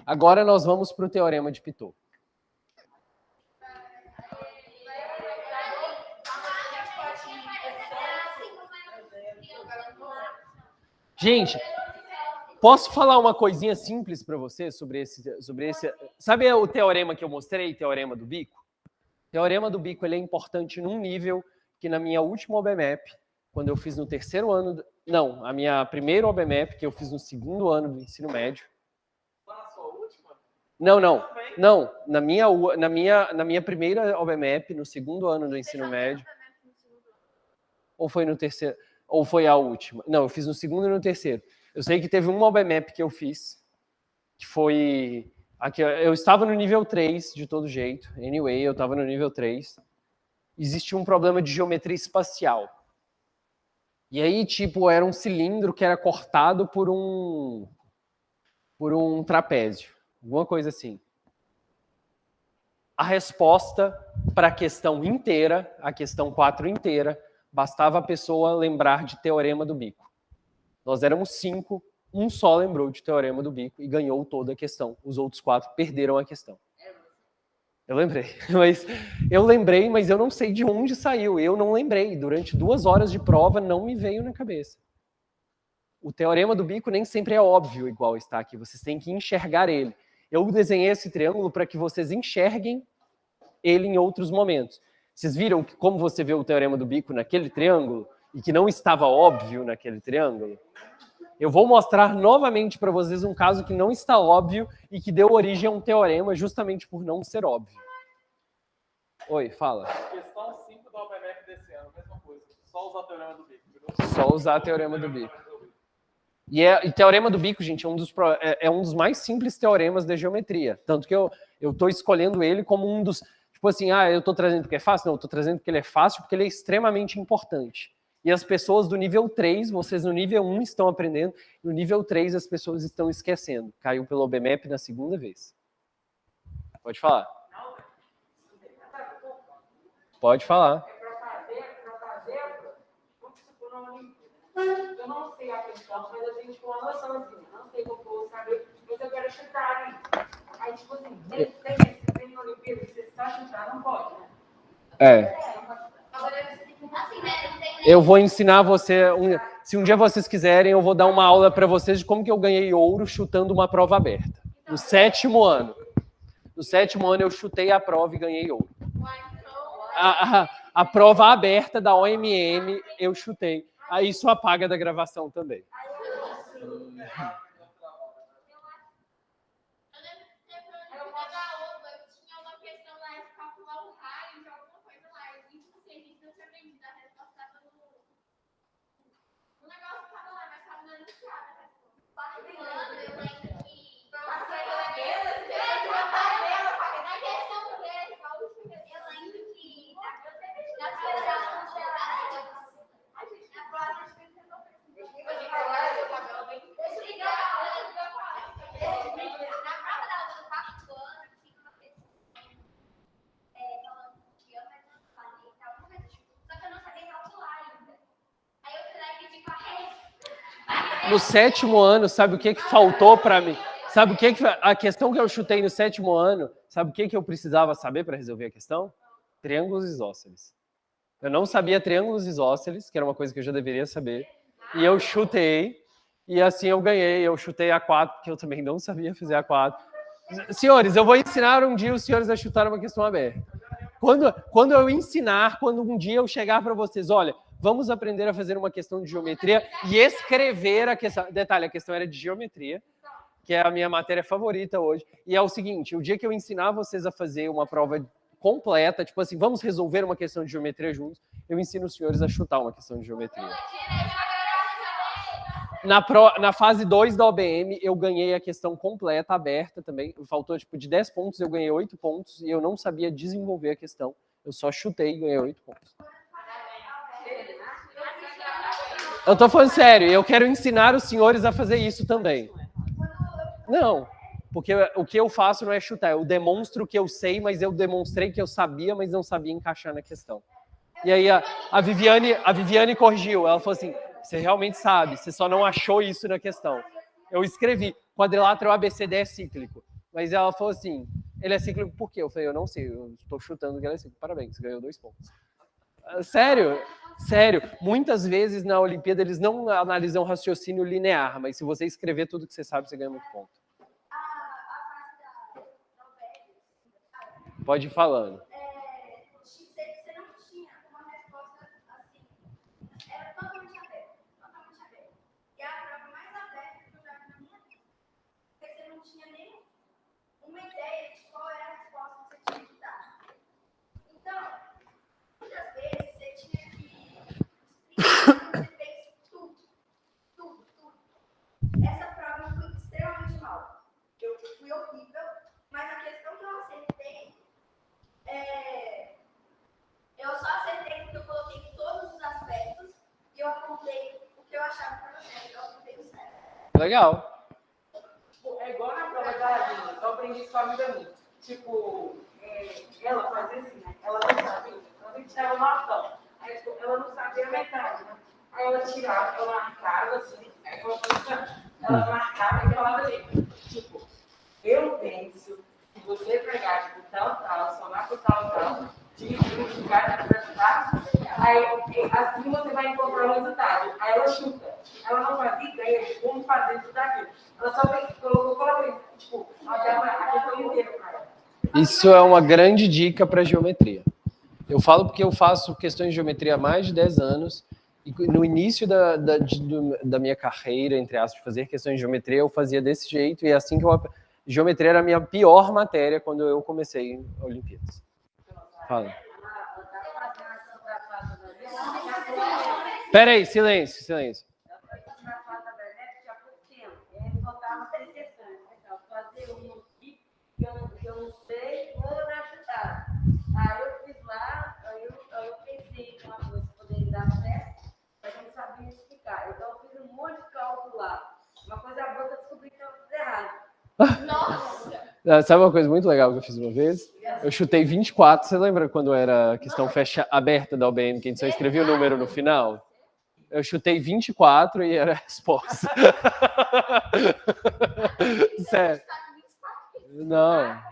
Agora nós vamos para o teorema de Pitot. Gente, posso falar uma coisinha simples para você sobre esse... Sabe o teorema que eu mostrei, teorema do bico? O teorema do bico ele é importante num nível que na minha última OBMAP, quando eu fiz no 3º ano... Não, a minha primeira OBMAP, que eu fiz no 2º ano do ensino médio. Qual a sua última? Não. Na minha primeira OBMAP, no 2º ano do ensino médio. Ou foi no 3º? Ou foi a última? Não, eu fiz no 2º e no 3º. Eu sei que teve uma OBMAP que eu fiz, que foi... Aqui, eu estava no nível 3, de todo jeito. Anyway, eu estava no nível 3. Existia um problema de geometria espacial. E aí, era um cilindro que era cortado por um trapézio. Alguma coisa assim. A resposta para a questão inteira, a questão 4 inteira, bastava a pessoa lembrar de teorema do bico. Nós éramos 5, um só lembrou de teorema do bico e ganhou toda a questão. Os outros 4 perderam a questão. Eu lembrei, mas eu não sei de onde saiu. Eu não lembrei. Durante 2 horas de prova não me veio na cabeça. O teorema do bico nem sempre é óbvio igual está aqui. Vocês têm que enxergar ele. Eu desenhei esse triângulo para que vocês enxerguem ele em outros momentos. Vocês viram como você vê o teorema do bico naquele triângulo e que não estava óbvio naquele triângulo? Eu vou mostrar novamente para vocês um caso que não está óbvio e que deu origem a um teorema justamente por não ser óbvio. Oi, fala. Questão 5 do OBMEP desse ano, mesma coisa. Só usar o teorema do bico. Só usar o teorema do bico. E teorema do bico, gente, é um dos mais simples teoremas da geometria. Tanto que eu estou escolhendo ele como um dos... Tipo assim, eu estou trazendo porque é fácil? Não, eu estou trazendo porque ele é fácil, porque ele é extremamente importante. E as pessoas do nível 3, vocês no nível 1 estão aprendendo, no nível 3 as pessoas estão esquecendo. Caiu pelo OBMEP na segunda vez. Pode falar. Pode falar. Eu não sei a questão, mas a gente com uma noçãozinha. Não sei como vou saber, mas eu quero chutar ali. Aí, tipo assim, tem na Olimpíada que você só chutar, não pode, né? Eu vou ensinar você... Se um dia vocês quiserem, eu vou dar uma aula para vocês de como que eu ganhei ouro chutando uma prova aberta. No 7º ano. No 7º ano eu chutei a prova e ganhei ouro. A prova aberta da OMM eu chutei. Aí isso apaga da gravação também. No 7º ano, sabe o que faltou para mim? Sabe o que a questão que eu chutei no 7º ano, sabe o que eu precisava saber para resolver a questão? Triângulos isósceles. Eu não sabia triângulos isósceles, que era uma coisa que eu já deveria saber, e eu chutei, e assim eu ganhei. Eu chutei A4, porque eu também não sabia fazer A4. Senhores, eu vou ensinar um dia os senhores a chutar uma questão aberta. Quando eu ensinar, quando um dia eu chegar para vocês, olha, vamos aprender a fazer uma questão de geometria e escrever a questão. Detalhe, a questão era de geometria, que é a minha matéria favorita hoje. E é o seguinte, o dia que eu ensinar vocês a fazer uma prova completa, tipo assim, vamos resolver uma questão de geometria juntos, eu ensino os senhores a chutar uma questão de geometria. Na fase 2 da OBM, eu ganhei a questão completa, aberta também. Faltou, tipo, de 10 pontos, eu ganhei 8 pontos e eu não sabia desenvolver a questão. Eu só chutei e ganhei 8 pontos. Eu tô falando sério, eu quero ensinar os senhores a fazer isso também. Não, porque o que eu faço não é chutar, eu demonstro que eu sei, mas eu demonstrei que eu sabia, mas não sabia encaixar na questão. E aí a Viviane corrigiu, ela falou assim, você realmente sabe, você só não achou isso na questão. Eu escrevi, quadrilátero ABCD é cíclico. Mas ela falou assim, ele é cíclico por quê? Eu falei, eu não sei, eu estou chutando que ele é cíclico. Parabéns, você ganhou 2 pontos. Sério, muitas vezes na Olimpíada eles não analisam raciocínio linear, mas se você escrever tudo que você sabe, você ganha muito ponto. Pode ir falando. Essa prova eu fui extremamente mal. Eu fui horrível, mas a questão que eu acertei, eu só acertei porque eu coloquei todos os aspectos e eu apontei o que eu achava que estava certo. Eu apontei o certo. Legal. É igual na prova da Adina, eu aprendi isso com a amiga minha. Tipo, ela fazia assim, né? Ela não sabia. Ela sempre tirava notão. Aí, tipo, ela não sabia a metade, né? Aí ela tirava, ela marcava assim, aí ela marcava e falava assim, tipo, eu penso que você pegar, tipo, tal, somar com tal, multiplicar, aí assim você vai encontrar o resultado. Aí ela chuta. Ela não fazia ideia de como fazer tudo aquilo. Ela só colocou, tipo, a questão inteira para ela. Isso é uma grande dica para geometria. Eu falo porque eu faço questões de geometria há mais de 10 anos E no início da minha carreira, entre aspas, de fazer questões de geometria, eu fazia desse jeito, e assim que geometria era a minha pior matéria quando eu comecei em Olimpíadas. Fala. Peraí, silêncio, silêncio. Fazer um aqui que eu não sei, vou na chutada. Aí eu fiz lá, aí eu pensei em uma coisa que poderia dar certo, mas eu não sabia explicar. Então eu fiz um monte de cálculo lá. Uma coisa boa que eu descobri que eu fiz errado. Nossa! Sabe uma coisa muito legal que eu fiz uma vez? Eu chutei 24. Você lembra quando era questão aberta da OBM, que a gente só escrevia o número no final? Eu chutei 24 e era a resposta. Sério. Não. Era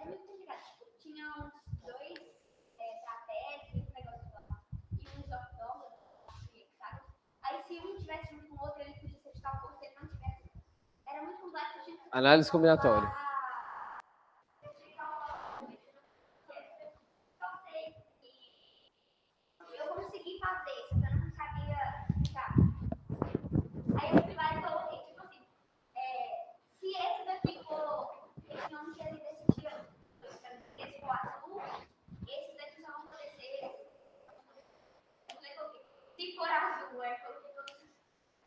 muito complicado. Tinha uns 2 trapézios, esse negócio lá, e uns octógonos, sabe? Aí se um tivesse junto com o outro, ele podia ser de tal cor, se ele não tivesse. Era muito complexo. Análise combinatória. Eu consegui fazer isso, eu não sabia explicar. Aí eu fui lá e coloquei, tipo assim, se esse daqui for, esse nome que ele decidiu, esse for azul, esses daqui só vão poder ser esse. Se for azul, eu coloquei todos os.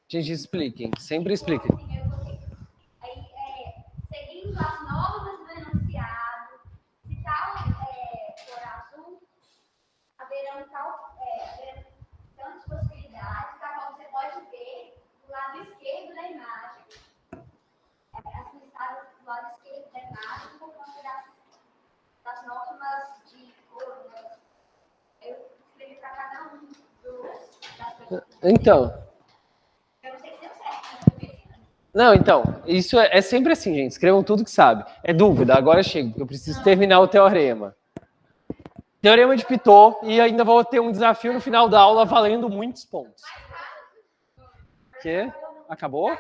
Gente, expliquem. Sempre expliquem. Aí, seguindo as normas do enunciado, se tal for azul, haverão tantas possibilidades, tá? Como você pode ver do lado esquerdo da imagem, as listadas do lado esquerdo da imagem, por conta das normas de cor, né? Eu escrevi para cada um das coisas. Então. Eu não sei se deu certo, Não, então, isso é sempre assim, gente. Escrevam tudo que sabe. É dúvida, agora chega, porque eu preciso terminar o teorema. Teorema de Pitot, e ainda vou ter um desafio no final da aula valendo muitos pontos. Que? Acabou?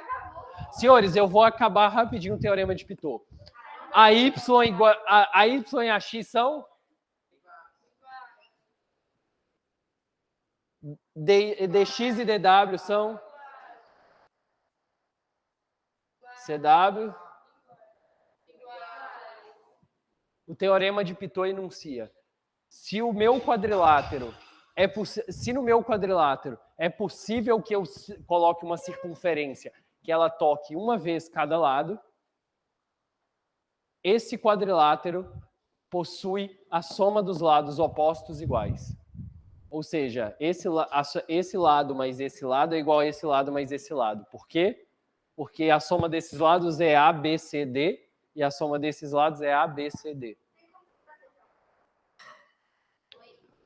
Senhores, eu vou acabar rapidinho o Teorema de Pitot. A y e a x são? dx e dw são? CW. O Teorema de Pitot enuncia: se no meu quadrilátero é possível que eu coloque uma circunferência que ela toque uma vez cada lado, esse quadrilátero possui a soma dos lados opostos iguais. Ou seja, esse lado mais esse lado é igual a esse lado mais esse lado. Por quê? Porque a soma desses lados é A, B, C, D, e a soma desses lados é A, B, C, D.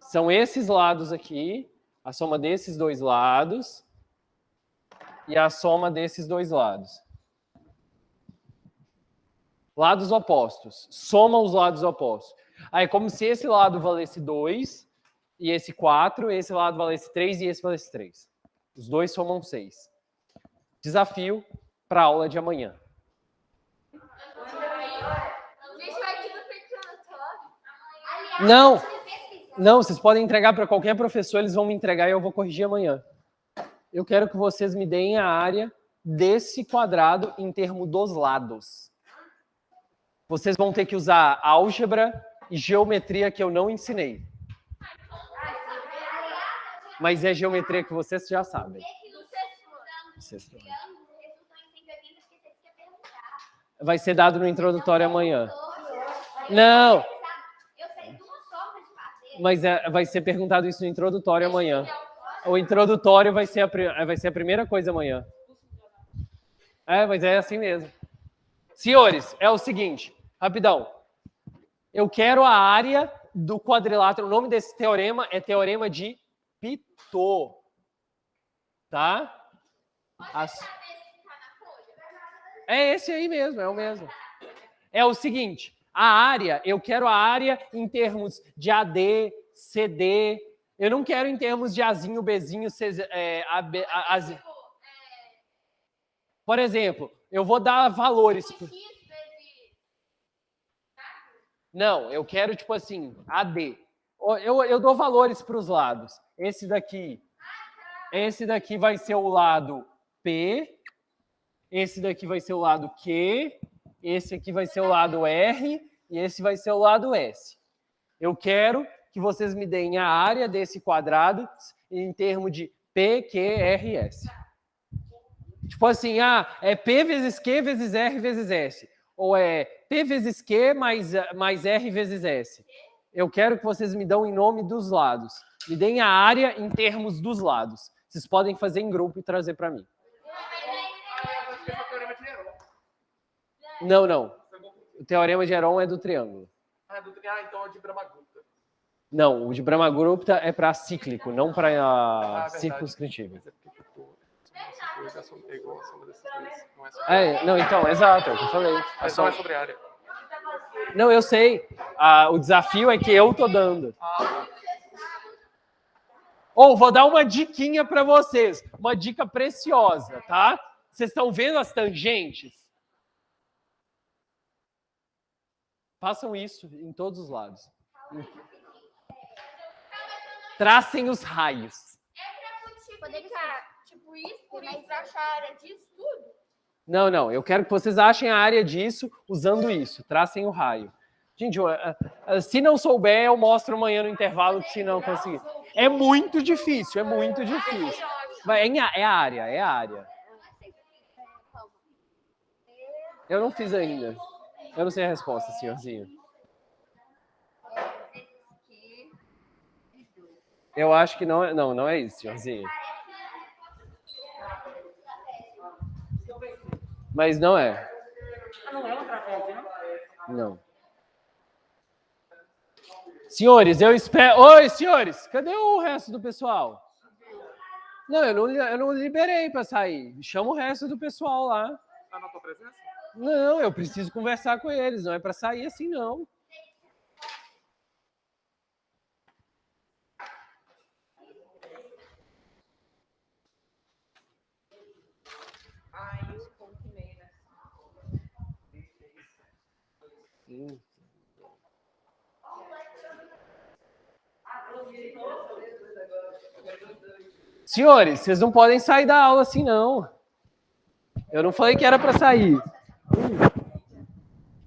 São esses lados aqui, a soma desses dois lados e a soma desses dois lados. Lados opostos. Soma os lados opostos. Aí é como se esse lado valesse 2 e esse 4, esse lado valesse 3 e esse valesse 3. Os dois somam 6. Desafio para a aula de amanhã. Não, vocês podem entregar para qualquer professor, eles vão me entregar e eu vou corrigir amanhã. Eu quero que vocês me deem a área desse quadrado em termos dos lados. Vocês vão ter que usar álgebra e geometria que eu não ensinei. Mas é geometria que vocês já sabem. Vai ser dado no introdutório amanhã. Não. Mas vai ser perguntado isso no introdutório amanhã. O introdutório vai ser a primeira coisa amanhã. Mas é assim mesmo. Senhores, é o seguinte, rapidão. Eu quero a área do quadrilátero. O nome desse teorema é Teorema de Pitot. Tá? É esse aí mesmo, é o mesmo. É o seguinte, a área, eu quero a área em termos de AD, CD. Eu não quero em termos de Azinho, Bzinho, Azinho. Por exemplo, eu vou dar valores. Não, eu quero, tipo assim, AD. Eu dou valores para os lados. Esse daqui vai ser o lado P, esse daqui vai ser o lado Q, esse aqui vai ser o lado R e esse vai ser o lado S. Eu quero que vocês me deem a área desse quadrado em termos de P, Q, R e S. Tipo assim, é P vezes Q vezes R vezes S. Ou é P vezes Q mais R vezes S. Eu quero que vocês me dão em nome dos lados. Me deem a área em termos dos lados. Vocês podem fazer em grupo e trazer para mim. Não. O teorema de Heron é do triângulo. Então é de Brahmagupta. Não, o de Brahmagupta é para cíclico, não para circunscritivo. Não, então, exato, é o que eu falei. Mas não é sobre área. Não, eu sei. O desafio é que eu tô dando. Vou dar uma diquinha para vocês. Uma dica preciosa, tá? Vocês estão vendo as tangentes? Façam isso em todos os lados. Tracem os raios. Multiplicar, tipo, isso por isso, pra achar a área disso tudo? Não. Eu quero que vocês achem a área disso usando isso. Tracem o raio. Gente, se não souber, eu mostro amanhã no intervalo, se não conseguir. É muito difícil. É a área. Eu não fiz ainda. Eu não sei a resposta, senhorzinho. Eu acho que não é. Não é isso, senhorzinho. Mas não é. Não é outra coisa, não? Não. Senhores, eu espero... Oi, senhores! Cadê o resto do pessoal? Não, eu não liberei para sair. Chama o resto do pessoal lá. Tá na tua presença? Não, eu preciso conversar com eles. Não é para sair assim, não. Aí o ponto e meio, né? Senhores, vocês não podem sair da aula assim, não. Eu não falei que era para sair.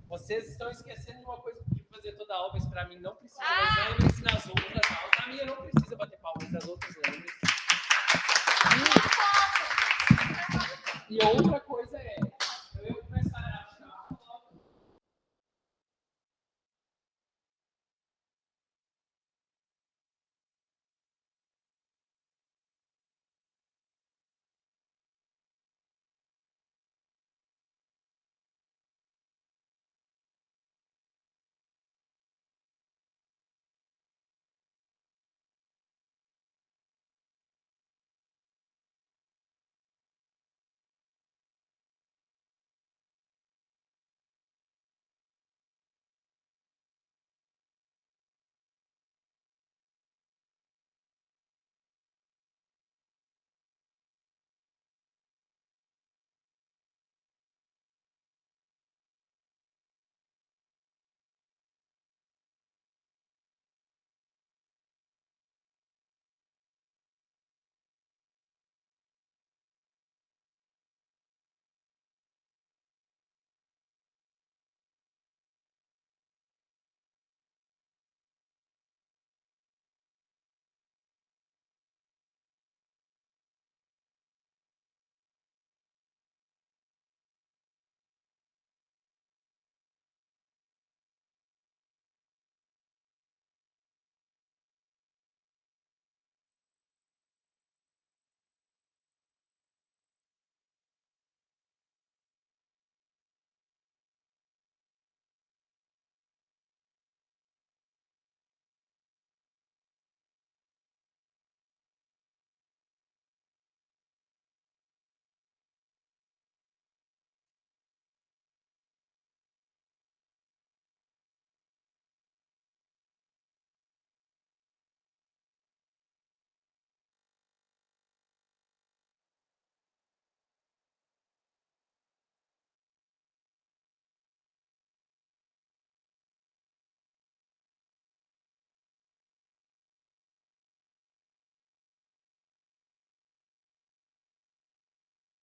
Vocês estão esquecendo de uma coisa de fazer toda a aula, mas para mim não precisa. Mas eu ensino nas outras aulas. Na minha não precisa bater palmas, das outras lembram. E outra coisa.